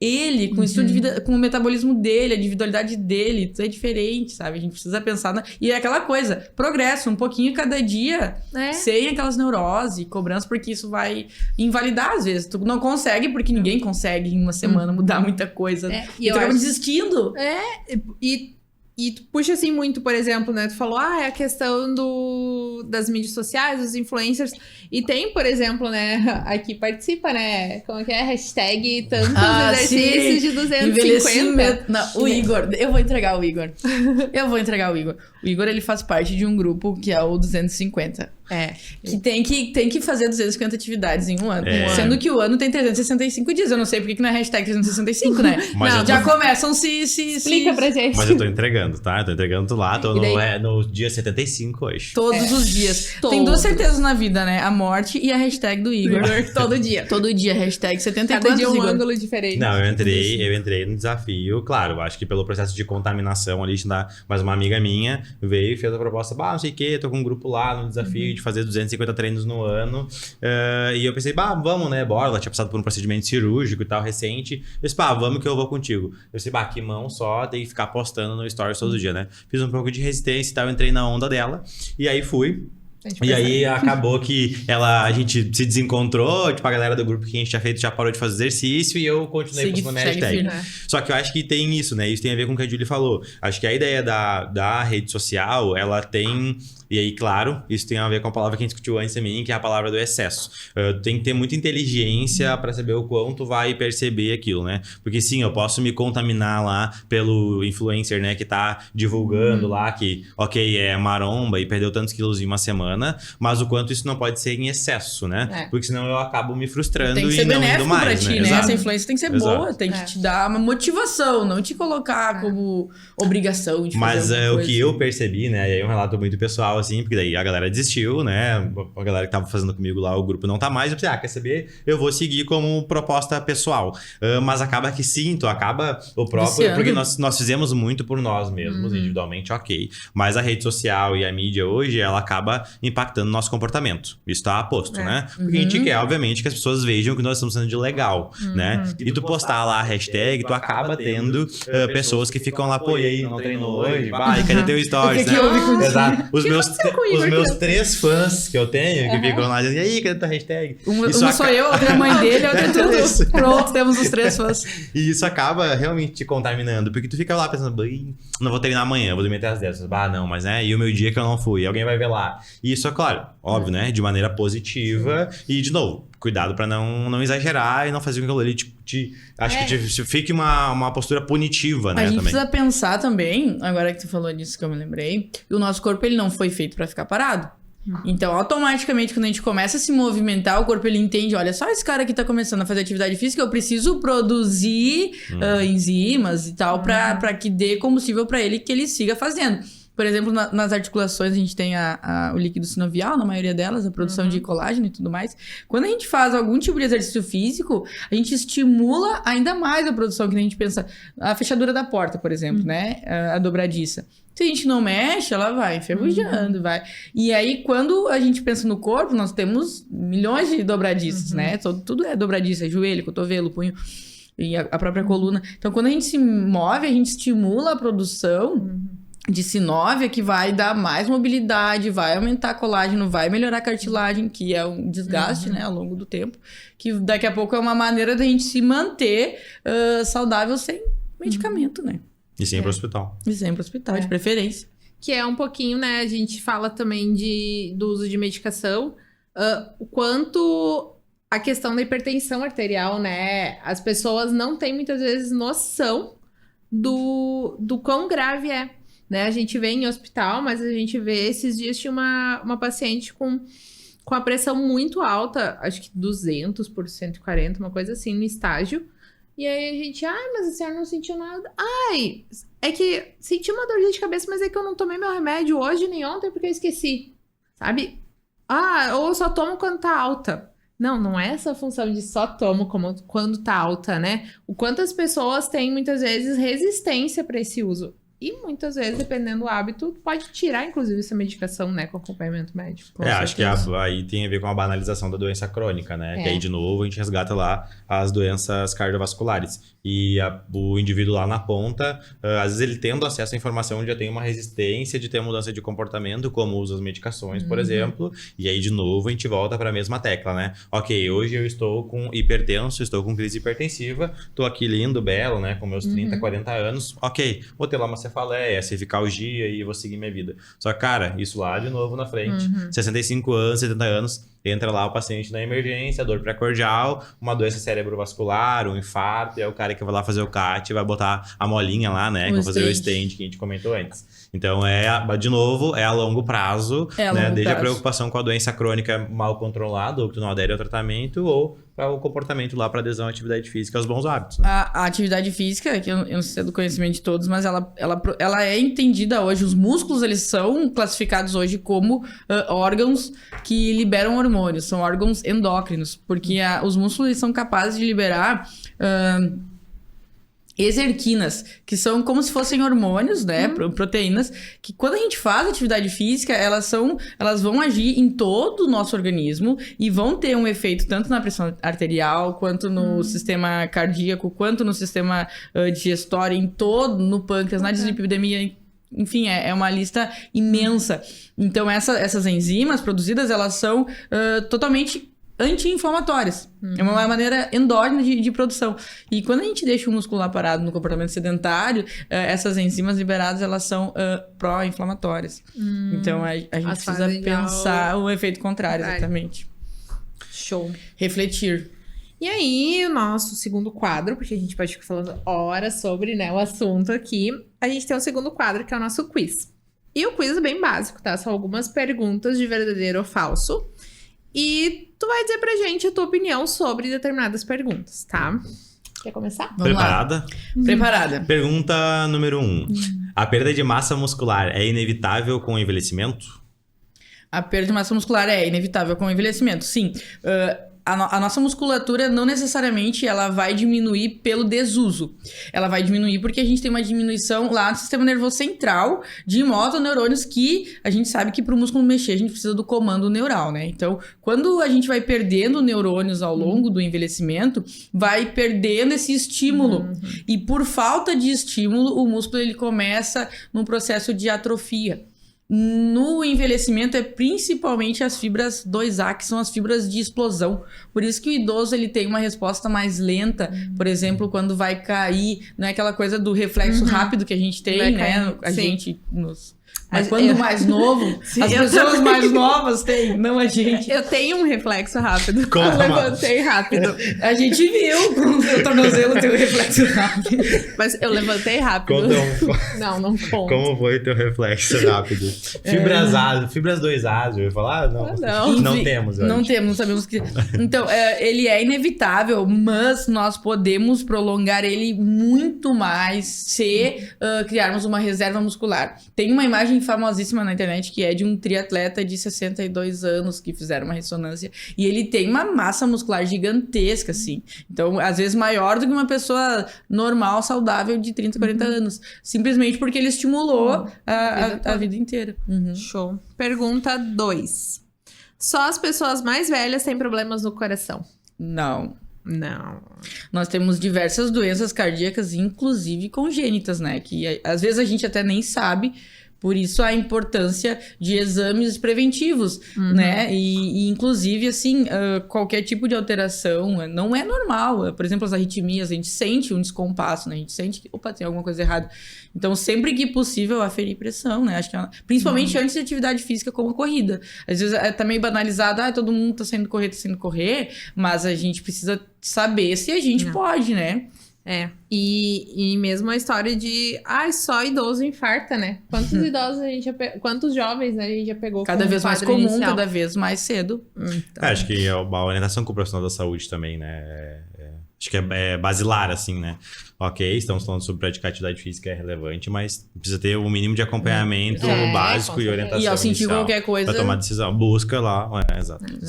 Ele, com o estilo de vida, com o metabolismo dele, a individualidade dele, tudo é diferente, sabe? A gente precisa pensar E é aquela coisa, progresso, um pouquinho cada dia, sem aquelas neuroses, cobranças, porque isso vai invalidar às vezes. Tu não consegue, porque ninguém consegue em uma semana mudar muita coisa. E E eu tu acaba acho- desistindo. E tu puxa assim muito, por exemplo, né? Tu falou, é a questão das mídias sociais, dos influencers. E tem, por exemplo, né? Aqui participa, né? Como que é? Hashtag tantos exercícios de 250. Envelhecimento. Não, o Igor. Eu vou entregar o Igor. O Igor, ele faz parte de um grupo que é o 250. Que tem que fazer 250 atividades em um ano. Sendo que o ano tem 365 dias. Eu não sei porque que não é hashtag 365, né? Mas Não, já começam se... Explica pra gente. Mas eu tô entregando, tá? Eu tô entregando lá, tô no dia 75 hoje. Todos os dias. Tem Todos. 2 certezas na vida, né? A morte e a hashtag do Igor. Todo dia. Todo dia, hashtag 70 e Cada quantos, dia um Igor? ângulo diferente. Não, eu entrei no desafio, claro, acho que pelo processo de contaminação ali, mas uma amiga minha veio e fez a proposta, não sei o que, tô com um grupo lá no desafio de fazer 250 treinos no ano, e eu pensei, vamos, né, bora, ela tinha passado por um procedimento cirúrgico e tal, recente, eu disse, vamos que eu vou contigo. Eu disse, que mão só, tem que ficar postando no stories todo dia, né, fiz um pouco de resistência e tal, entrei na onda dela, e aí fui. E aí acabou que a gente se desencontrou, tipo, a galera do grupo que a gente tinha feito já parou de fazer exercício e eu continuei postando minha hashtag. firme. Só que eu acho que tem isso, né? Isso tem a ver com o que a Julie falou. Acho que a ideia da rede social, ela tem... E aí, claro, isso tem a ver com a palavra que a gente discutiu antes também, que é a palavra do excesso. Tem que ter muita inteligência para saber o quanto vai perceber aquilo, né? Porque sim, eu posso me contaminar lá pelo influencer, né? Que tá divulgando lá que, é maromba e perdeu tantos quilos em uma semana, mas o quanto isso não pode ser em excesso, né? Porque senão eu acabo me frustrando Tem que ser e não indo benéfico mais, pra ti, né? Exato. Essa influência tem que ser boa, tem que te dar uma motivação, não te colocar como obrigação de fazer Mas alguma o coisa. que eu percebi, né? E aí é um relato muito pessoal, assim, porque daí a galera desistiu, né? A galera que tava fazendo comigo lá, o grupo não tá mais. Eu pensei, quer saber? Eu vou seguir como proposta pessoal. Mas acaba que sim, tu acaba o próprio... Viciando. Porque nós fizemos muito por nós mesmos, individualmente, Mas a rede social e a mídia hoje, ela acaba impactando o nosso comportamento. Isso tá posto, né? Porque a gente quer, obviamente, que as pessoas vejam que nós estamos sendo de legal, né? E tu postar lá a hashtag, tu acaba tendo pessoas que ficam lá, e aí, não treinou hoje? Vai, cadê teu stories, O que houve contigo? Exato. Os Igor, meus 3 fãs que eu tenho, que ficam lá dizendo, e aí, cadê tua hashtag? Uma sou eu, outra é a mãe dele, outra é Isso. tudo. Pronto, temos os 3 fãs. E isso acaba realmente te contaminando, porque tu fica lá pensando, não vou treinar amanhã, vou dormir até as 10. Não, mas né, e o meu dia que eu não fui, alguém vai ver lá. E isso é claro, óbvio, né, de maneira positiva e, de novo, cuidado pra não exagerar e não fazer com que aquilo ali acho que fique uma postura punitiva, né, A gente também. precisa pensar também, agora que tu falou disso que eu me lembrei, que o nosso corpo ele não foi feito pra ficar parado. Então, automaticamente, quando a gente começa a se movimentar, o corpo ele entende, olha só esse cara que tá começando a fazer atividade física, eu preciso produzir enzimas e tal, pra que dê combustível pra ele, que ele siga fazendo. Por exemplo, nas articulações a gente tem o líquido sinovial, na maioria delas, a produção de colágeno e tudo mais. Quando a gente faz algum tipo de exercício físico, a gente estimula ainda mais a produção, que a gente pensa, a fechadura da porta, por exemplo, né? A dobradiça. Se a gente não mexe, ela vai enferrujando, vai. E aí, quando a gente pensa no corpo, nós temos milhões de dobradiças, né? Tudo é dobradiça, joelho, cotovelo, punho. E a própria coluna. Então, quando a gente se move, a gente estimula a produção de sinóvia, que vai dar mais mobilidade, vai aumentar colágeno, vai melhorar a cartilagem, que é um desgaste, né, ao longo do tempo. Que daqui a pouco é uma maneira da gente se manter saudável sem medicamento, né? E sempre pro hospital. E sempre pro hospital, de preferência. Que é um pouquinho, né? A gente fala também do uso de medicação. O quanto a questão da hipertensão arterial, né? As pessoas não têm muitas vezes noção do quão grave é. Né? A gente vê em hospital, mas a gente vê... Esses dias tinha uma paciente com a pressão muito alta, acho que 200 por 140, uma coisa assim, no estágio. E aí a gente, mas a senhora não sentiu nada. É que senti uma dor de cabeça, mas é que eu não tomei meu remédio hoje nem ontem porque eu esqueci, sabe? Ou eu só tomo quando tá alta. Não é essa função de só tomo quando tá alta, né? O quanto as pessoas têm, muitas vezes, resistência para esse uso. E muitas vezes, dependendo do hábito, pode tirar, inclusive, essa medicação, né, com acompanhamento médico. Acho que aí tem a ver com a banalização da doença crônica, né? Que aí, de novo, a gente resgata lá as doenças cardiovasculares. E o indivíduo lá na ponta, às vezes ele tendo acesso à informação, já tem uma resistência de ter mudança de comportamento, como usa as medicações, por exemplo. E aí, de novo, a gente volta para a mesma tecla, né? Ok, hoje eu estou com hipertenso, estou com crise hipertensiva, estou aqui lindo, belo, né? Com meus 30, 40 anos. Ok, vou ter lá uma cefaleia, cervicalgia e vou seguir minha vida. Só que, cara, isso lá de novo na frente. 65 anos, 70 anos, entra lá o paciente na emergência, dor pré-cordial, uma doença cerebrovascular, um infarto, e é o cara que vai lá fazer o CAT e vai botar a molinha lá, né? Que vai fazer o stent que a gente comentou antes. Então, de novo, é a longo prazo, né? Desde a preocupação com a doença crônica mal controlada, ou que tu não adere ao tratamento, ou para o comportamento lá para adesão à atividade física, aos bons hábitos. Né? A atividade física, que eu não sei se é do conhecimento de todos, mas ela é entendida hoje, os músculos, eles são classificados hoje como órgãos que liberam hormônios, são órgãos endócrinos, porque os músculos eles são capazes de liberar exerquinas, que são como se fossem hormônios, né, proteínas, que quando a gente faz atividade física, elas vão agir em todo o nosso organismo e vão ter um efeito tanto na pressão arterial, quanto no sistema cardíaco, quanto no sistema digestório, no pâncreas, na dislipidemia. Enfim, é uma lista imensa. Então, essas enzimas produzidas, elas são totalmente anti-inflamatórias. É uma maneira endógena de produção. E quando a gente deixa o músculo lá parado no comportamento sedentário, essas enzimas liberadas, elas são pró-inflamatórias. Então, a gente precisa pensar o efeito contrário, exatamente. Show. Refletir. E aí, o nosso segundo quadro, porque a gente pode ficar falando horas sobre, né, o assunto aqui, a gente tem o segundo quadro, que é o nosso quiz. E o quiz é bem básico, tá? São algumas perguntas de verdadeiro ou falso. E tu vai dizer pra gente a tua opinião sobre determinadas perguntas, tá? Quer começar? Vamos Preparada? Lá. Preparada. Pergunta número 1. A perda de massa muscular é inevitável com o envelhecimento? A perda de massa muscular é inevitável com o envelhecimento, sim. A nossa musculatura não necessariamente ela vai diminuir pelo desuso. Ela vai diminuir porque a gente tem uma diminuição lá no sistema nervoso central de motoneurônios que a gente sabe que para o músculo mexer a gente precisa do comando neural, né? Então, quando a gente vai perdendo neurônios ao longo do envelhecimento, vai perdendo esse estímulo. E por falta de estímulo, o músculo ele começa num processo de atrofia. No envelhecimento é principalmente as fibras 2A, que são as fibras de explosão. Por isso que o idoso ele tem uma resposta mais lenta. Por exemplo, quando vai cair, não é aquela coisa do reflexo rápido que a gente tem, né? A gente nos... Mas quando mais novo, as pessoas mais novas têm, não a gente. Eu tenho um reflexo rápido. Eu levantei rápido. A gente viu com o seu tornozelo ter um reflexo rápido. Mas eu levantei rápido. Não conto. Como foi teu reflexo rápido? Fibras 2A, eu ia falar? Não temos. Não temos, não sabemos que... Então, ele é inevitável, mas nós podemos prolongar ele muito mais se criarmos uma reserva muscular. Tem uma imagem famosíssima na internet que é de um triatleta de 62 anos que fizeram uma ressonância e ele tem uma massa muscular gigantesca, assim. Então, às vezes maior do que uma pessoa normal, saudável de 30, 40 anos. Simplesmente porque ele estimulou a vida inteira. Show. Pergunta 2. Só as pessoas mais velhas têm problemas no coração? Não. Não. Nós temos diversas doenças cardíacas, inclusive congênitas, né? Que às vezes a gente até nem sabe. Por isso a importância de exames preventivos, né? E inclusive, assim, qualquer tipo de alteração não é normal. Por exemplo, as arritmias, a gente sente um descompasso, né? A gente sente que, opa, tem alguma coisa errada. Então, sempre que possível, aferir pressão, né? Acho que principalmente antes de atividade física como a corrida. Às vezes tá meio banalizado, todo mundo tá saindo correr, mas a gente precisa saber se a gente pode, né? E mesmo a história de só idoso infarta, né? Quantos idosos a gente quantos jovens, né, a gente já pegou cada vez mais comum, inicial. Cada vez mais cedo. Então... acho que a orientação com o profissional da saúde também, né? Acho que é basilar, assim, né? Ok, estamos falando sobre praticar atividade física, é relevante, mas precisa ter o mínimo de acompanhamento básico e orientação. E ao sentir qualquer coisa... Pra tomar decisão, busca lá. Exatamente.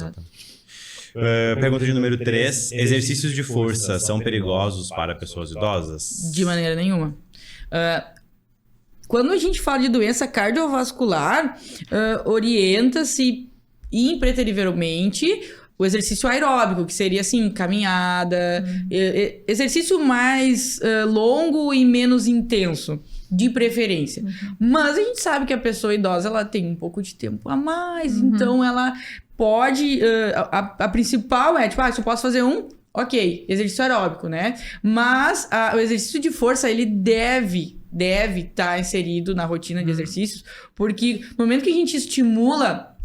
Pergunta de número 3. Exercícios de força são perigosos para pessoas idosas? De maneira nenhuma. Quando a gente fala de doença cardiovascular, orienta-se impreterivelmente o exercício aeróbico, que seria assim, caminhada, exercício mais longo e menos intenso, de preferência. Mas a gente sabe que a pessoa idosa, ela tem um pouco de tempo a mais, então ela pode... a principal é, tipo, se eu posso fazer ok, exercício aeróbico, né? Mas o exercício de força, ele deve estar inserido na rotina de exercícios, porque no momento que a gente estimula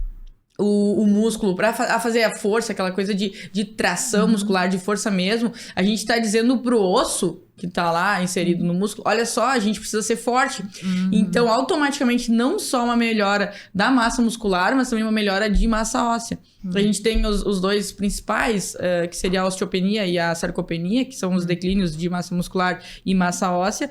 o músculo para fazer a força, aquela coisa de tração muscular, de força mesmo, a gente tá dizendo pro osso que tá lá inserido no músculo, olha só, a gente precisa ser forte. Então, automaticamente, não só uma melhora da massa muscular, mas também uma melhora de massa óssea. A gente tem os dois principais, que seria a osteopenia e a sarcopenia, que são os declínios de massa muscular e massa óssea,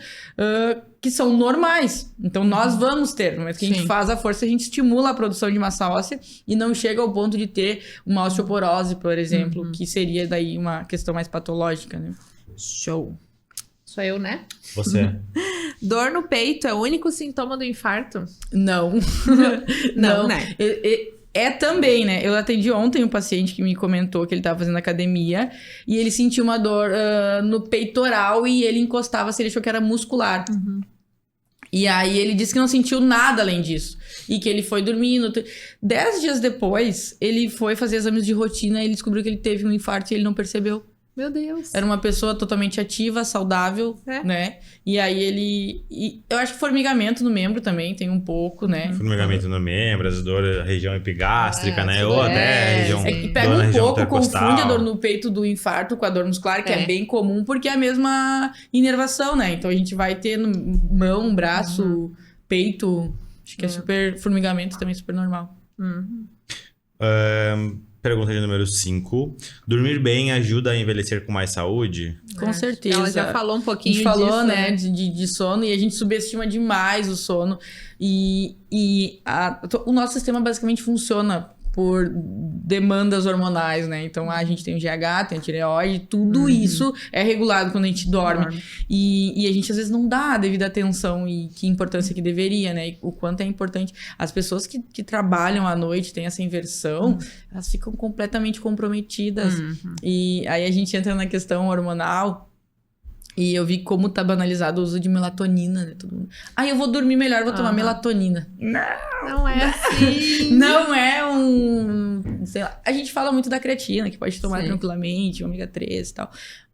que são normais. Então, nós vamos ter. No momento que a gente faz a força, a gente estimula a produção de massa óssea e não chega ao ponto de ter uma osteoporose, por exemplo, que seria daí uma questão mais patológica, né? Show. Sou eu, né? Você. Dor no peito é o único sintoma do infarto? Não. Não, né? É também, né? Eu atendi ontem um paciente que me comentou que ele estava fazendo academia e ele sentiu uma dor no peitoral e ele encostava, ele achou que era muscular. E aí ele disse que não sentiu nada além disso. E que ele foi dormindo. 10 dias depois, ele foi fazer exames de rotina e ele descobriu que ele teve um infarto e ele não percebeu. Meu Deus. Era uma pessoa totalmente ativa, saudável, né? E aí eu acho que formigamento no membro também tem um pouco, né? Formigamento no membro, as dores da região epigástrica, né? Ou até a região... que pega um pouco, confunde a dor no peito do infarto com a dor muscular, que é bem comum, porque é a mesma inervação, né? Então a gente vai ter mão, braço, peito... Acho que é super... Formigamento também é super normal. Pergunta de número 5. Dormir bem ajuda a envelhecer com mais saúde? Com certeza. Ela já falou um pouquinho disso. A gente falou, né, de sono, e a gente subestima demais o sono. O nosso sistema basicamente funciona por demandas hormonais, né? Então, a gente tem o GH, tem a tireoide, tudo isso é regulado quando a gente dorme. E a gente, às vezes, não dá a devida atenção e que importância que deveria, né? E o quanto é importante. As pessoas que trabalham à noite, têm essa inversão, elas ficam completamente comprometidas. E aí a gente entra na questão hormonal. E eu vi como tá banalizado o uso de melatonina, né? Todo mundo... eu vou dormir melhor, vou tomar melatonina. Não é assim. Não é sei lá. A gente fala muito da creatina, que pode tomar tranquilamente, ômega 3 e tal.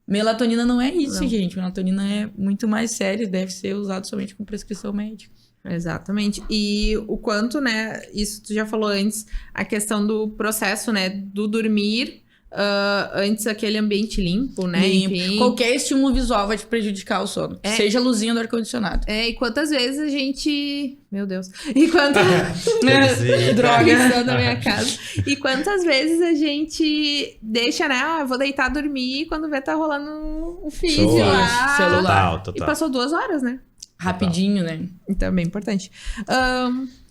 Melatonina não é isso, gente. Melatonina é muito mais sério, deve ser usado somente com prescrição médica. Exatamente. E o quanto, né? Isso tu já falou antes, a questão do processo, né? Do dormir... antes aquele ambiente limpo, né? Enfim. Qualquer estímulo visual vai te prejudicar o sono. Seja a luzinha do ar-condicionado. E quantas vezes a gente... Meu Deus. E quantas... Droga. na minha casa. E quantas vezes a gente deixa, né? Vou deitar, dormir, e quando vê tá rolando um feed lá. Celular. Total. E passou 2 horas, né? Rapidinho, né? Então é bem importante.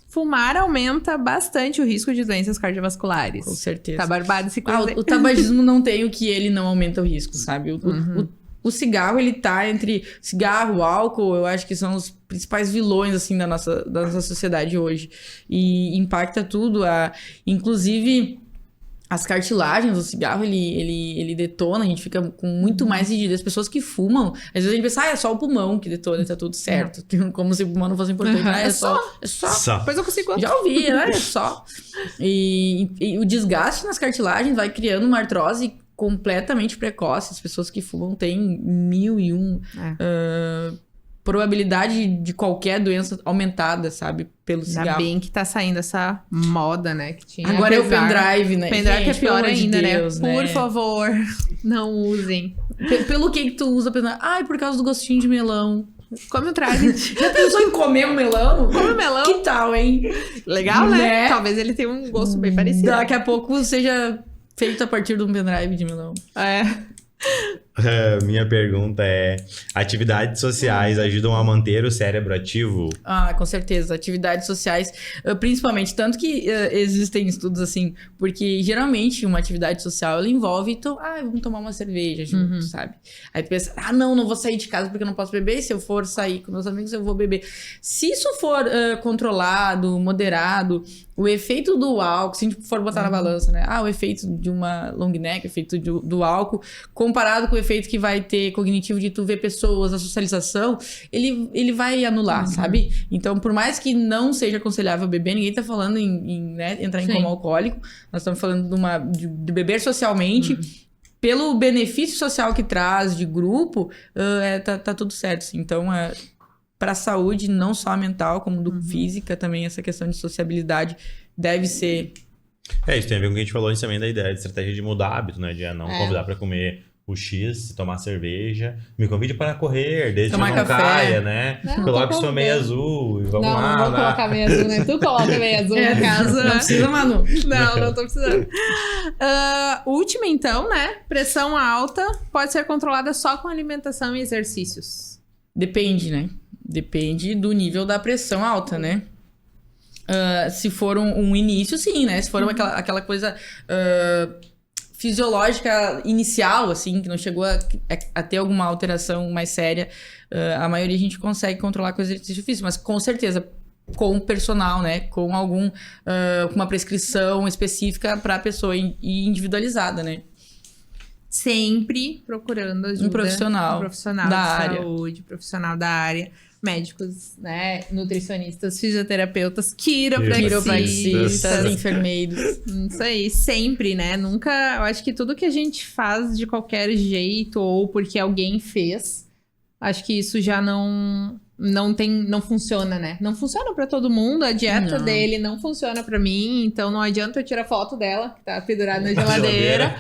Fumar aumenta bastante o risco de doenças cardiovasculares. Com certeza. Tá barbado esse coisa. O tabagismo não tem o que ele não aumenta o risco, sabe? O cigarro, ele tá entre... Cigarro, álcool, eu acho que são os principais vilões, assim, da nossa sociedade hoje. E impacta tudo. Inclusive... as cartilagens do cigarro, ele detona, a gente fica com muito mais rigidez. As pessoas que fumam, às vezes a gente pensa, é só o pulmão que detona, tá tudo certo. Como se o pulmão não fosse importante. É só. Depois eu consigo. Já ouvi, né? É só. E o desgaste nas cartilagens vai criando uma artrose completamente precoce. As pessoas que fumam têm 1001 probabilidade de qualquer doença aumentada, sabe? Pelo cigarro. Ainda bem que tá saindo essa moda, né? Que tinha. Agora é o pendrive, né? Pendrive que é pior pelo amor de ainda, Deus, né? Por favor, não usem. Pelo que tu usa pendrive? Ai, por causa do gostinho de melão. Come o drive. Já pensou em comer um melão? Come o melão. Que tal, hein? Legal, né? Talvez ele tenha um gosto bem parecido. Daqui a pouco seja feito a partir de um pendrive de melão. Minha pergunta é: atividades sociais ajudam a manter o cérebro ativo? Ah, com certeza. Atividades sociais, principalmente. Tanto que existem estudos assim, porque geralmente uma atividade social ela envolve, vamos tomar uma cerveja junto, sabe? Aí tu pensa, não vou sair de casa porque eu não posso beber. Se eu for sair com meus amigos, eu vou beber. Se isso for controlado, moderado, o efeito do álcool, se a gente for botar na balança, né? O efeito de uma long neck, o efeito do álcool, comparado com o efeito que vai ter cognitivo de tu ver pessoas, a socialização, ele vai anular, sabe? Então, por mais que não seja aconselhável beber, ninguém tá falando em entrar em coma alcoólico. Nós estamos falando de beber socialmente. Pelo benefício social que traz de grupo, tá tudo certo. Assim. Então, para a saúde, não só mental, como física, também essa questão de sociabilidade deve ser... Isso tem a ver com o que a gente falou antes também da ideia de estratégia de mudar hábito, né? De não convidar para comer o X, tomar cerveja. Me convide para correr, desde tomar que não café. caia, né? Coloque sua meia azul e vamos lá. Não vou colocar meia azul, né? Tu coloca meia azul no caso. Não precisa, Manu. Não tô precisando. Última, então, né? Pressão alta pode ser controlada só com alimentação e exercícios. Depende, né? Depende do nível da pressão alta, né? Se for um início, sim, né? Se for aquela coisa fisiológica inicial, assim, que não chegou a ter alguma alteração mais séria, a maioria a gente consegue controlar com exercício físico, mas com certeza com personal, né? Com com uma prescrição específica para a pessoa e individualizada, né? Sempre procurando ajuda. Um profissional da saúde, profissional da área. Médicos, né? Nutricionistas, fisioterapeutas, quiropraxistas, enfermeiros. Isso aí, sempre, né? Nunca... Eu acho que tudo que a gente faz de qualquer jeito ou porque alguém fez, acho que isso já não funciona, né? Não funciona pra todo mundo, a dieta dele não funciona pra mim, então não adianta eu tirar foto dela, que tá pendurada na geladeira,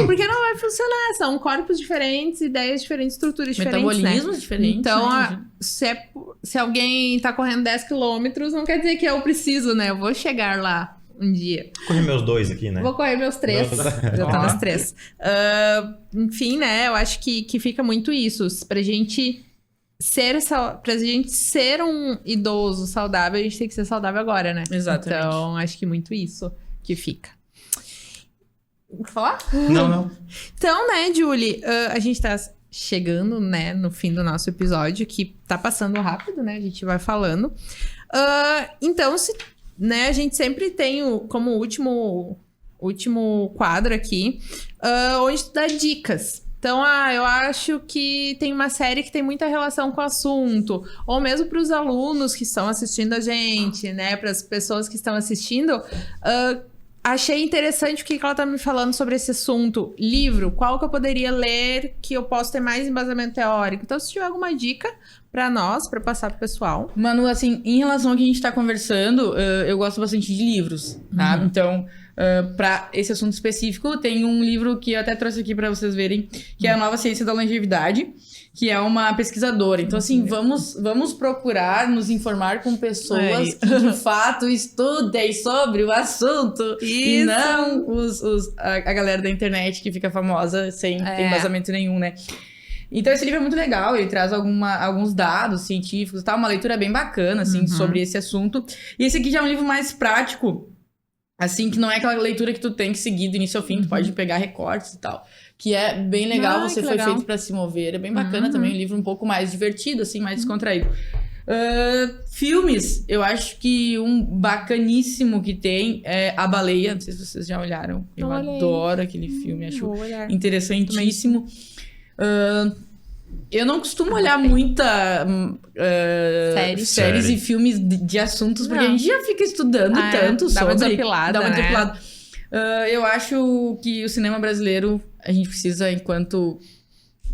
porque não vai funcionar, são corpos diferentes, ideias diferentes, estruturas diferentes, metabolismos diferentes. Então, né? se alguém tá correndo 10 quilômetros, não quer dizer que eu preciso, né? Eu vou chegar lá um dia. Vou correr meus 2 aqui, né? Vou correr meus 3. Já tá nas 3. Enfim, né? Eu acho que fica muito isso. Pra gente ser um idoso saudável, a gente tem que ser saudável agora, né? Exatamente. Então, acho que muito isso que fica. Vou falar? Não. Então, né, Julie, a gente tá chegando, né, no fim do nosso episódio, que tá passando rápido, né? A gente vai falando. Então, né, a gente sempre tem como último quadro aqui, onde tu dá dicas. Então, eu acho que tem uma série que tem muita relação com o assunto. Ou mesmo para os alunos que estão assistindo a gente, né? Para as pessoas que estão assistindo. Achei interessante o que ela tá me falando sobre esse assunto. Livro, qual que eu poderia ler que eu posso ter mais embasamento teórico? Então, se tiver alguma dica para nós, para passar pro pessoal. Manu, assim, em relação ao que a gente tá conversando, eu gosto bastante de livros, tá? Então... para esse assunto específico, tem um livro que eu até trouxe aqui para vocês verem, que é A Nova Ciência da Longevidade, que é uma pesquisadora. Então, assim, vamos procurar nos informar com pessoas que, de fato, estudem sobre o assunto. Isso. E não a galera da internet que fica famosa sem embasamento nenhum, né? Então, esse livro é muito legal, ele traz alguns dados científicos e tal, uma leitura bem bacana, assim, sobre esse assunto. E esse aqui já é um livro mais prático, assim, que não é aquela leitura que tu tem que seguir do início ao fim, tu pode pegar recortes e tal. Que é bem legal, você foi feito pra se mover. É bem bacana também, um livro um pouco mais divertido, assim, mais descontraído. Filmes, eu acho que um bacaníssimo que tem é A Baleia. Não sei se vocês já olharam. Eu adoro aquele filme, acho interessantíssimo. Eu não costumo olhar muita séries e filmes de assuntos, porque a gente já fica estudando tanto sobre... Dá uma desapilada. Eu acho que o cinema brasileiro, a gente precisa, enquanto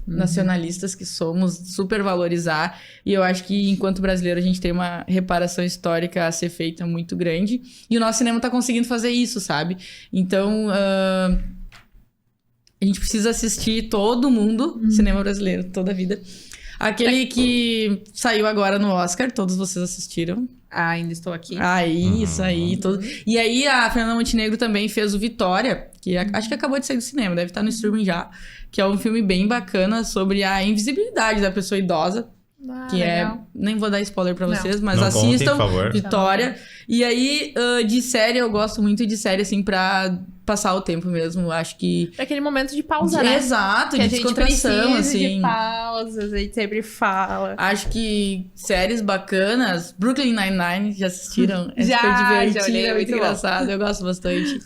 nacionalistas que somos, super valorizar. E eu acho que, enquanto brasileiro, a gente tem uma reparação histórica a ser feita muito grande. E o nosso cinema tá conseguindo fazer isso, sabe? Então, a gente precisa assistir todo mundo, cinema brasileiro, toda a vida. Aquele que saiu agora no Oscar, todos vocês assistiram. Ainda estou aqui. Isso aí. E aí, a Fernanda Montenegro também fez o Vitória, que acho que acabou de sair do cinema, deve estar no streaming já, que é um filme bem bacana sobre a invisibilidade da pessoa idosa. Que legal. Nem vou dar spoiler pra vocês, mas assistam, contem, por favor. Vitória. E aí, de série, eu gosto muito de série, assim, pra passar o tempo mesmo. Acho que... É aquele momento de pausa, né? Exato, que de descontração, assim. De pausas, a gente sempre fala. Acho que séries bacanas... Brooklyn Nine-Nine, já assistiram? É já super divertido, olhei, é muito engraçado. Eu gosto bastante.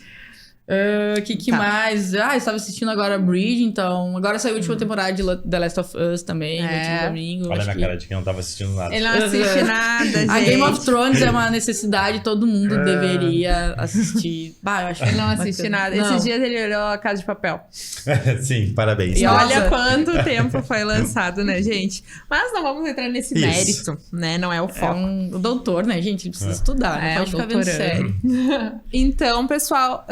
Que mais? Eu estava assistindo agora Bridge, então... Agora saiu a última temporada de The Last of Us também, no último domingo. Olha a minha cara de quem não tava assistindo nada. Ele não assiste nada, gente. A Game of Thrones é uma necessidade, todo mundo deveria assistir. Eu acho ele não assiste nada. Não. Esses dias ele olhou A Casa de Papel. Sim, parabéns. E olha quanto tempo foi lançado, né, gente? Mas não vamos entrar nesse mérito, né? Não é o foco. O doutor, né, gente? Ele precisa estudar, não pode ficar vendo série. Então, pessoal...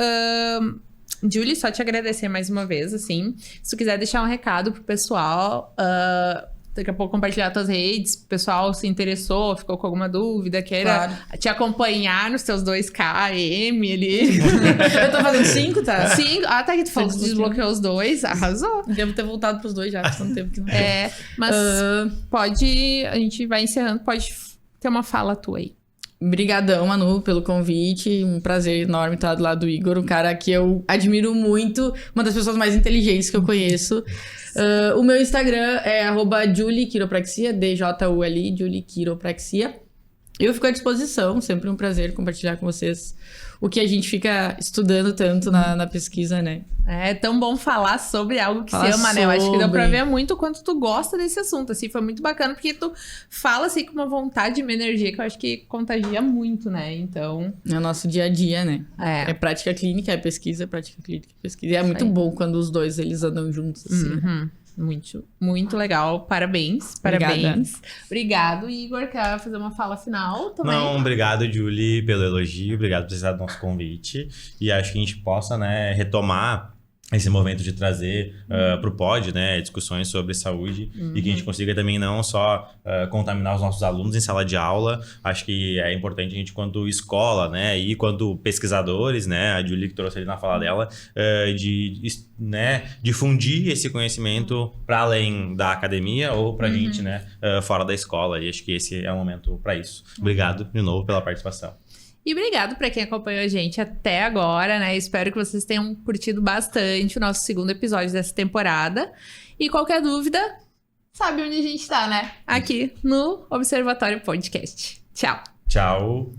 Julie, só te agradecer mais uma vez, assim. Se tu quiser deixar um recado pro pessoal, daqui a pouco compartilhar tuas redes, o pessoal se interessou, ficou com alguma dúvida, queira te acompanhar nos teus 2K, M ali. Eu tô fazendo 5, tá? 5. Ah, tá, que tu falou que desbloqueou os 2, arrasou. Devo ter voltado pros 2 já, faz tanto tempo que não. Mas a gente vai encerrando, pode ter uma fala tua aí. Brigadão, Manu, pelo convite. Um prazer enorme estar do lado do Igor, um cara que eu admiro muito, uma das pessoas mais inteligentes que eu conheço. O meu Instagram é @juliequiropraxia, DJULI, Julie Quiropraxia. Eu fico à disposição, sempre um prazer compartilhar com vocês o que a gente fica estudando tanto na pesquisa, né? É tão bom falar sobre algo que você ama, né? Eu acho que deu pra ver muito o quanto tu gosta desse assunto, assim. Foi muito bacana, porque tu fala, assim, com uma vontade e uma energia que eu acho que contagia muito, né? Então... É o nosso dia a dia, né? É prática clínica, é pesquisa, prática clínica, pesquisa. E é muito bom quando os dois, eles andam juntos, assim. Muito, muito legal. Parabéns. Obrigado, Igor. Quer fazer uma fala final também? Não, obrigado, Julie, pelo elogio. Obrigado por ter aceitado o nosso convite. E acho que a gente possa, né, retomar esse momento de trazer pro pod, né, discussões sobre saúde e que a gente consiga também não só contaminar os nossos alunos em sala de aula. Acho que é importante a gente, quanto escola, né, e quanto pesquisadores, né, a Julie que trouxe ali na fala dela, difundir esse conhecimento para além da academia ou pra gente, né, fora da escola. E acho que esse é o momento para isso. Obrigado de novo pela participação. E obrigado para quem acompanhou a gente até agora, né? Espero que vocês tenham curtido bastante o nosso segundo episódio dessa temporada. E qualquer dúvida, sabe onde a gente tá, né? Aqui no Observatório Podcast. Tchau. Tchau.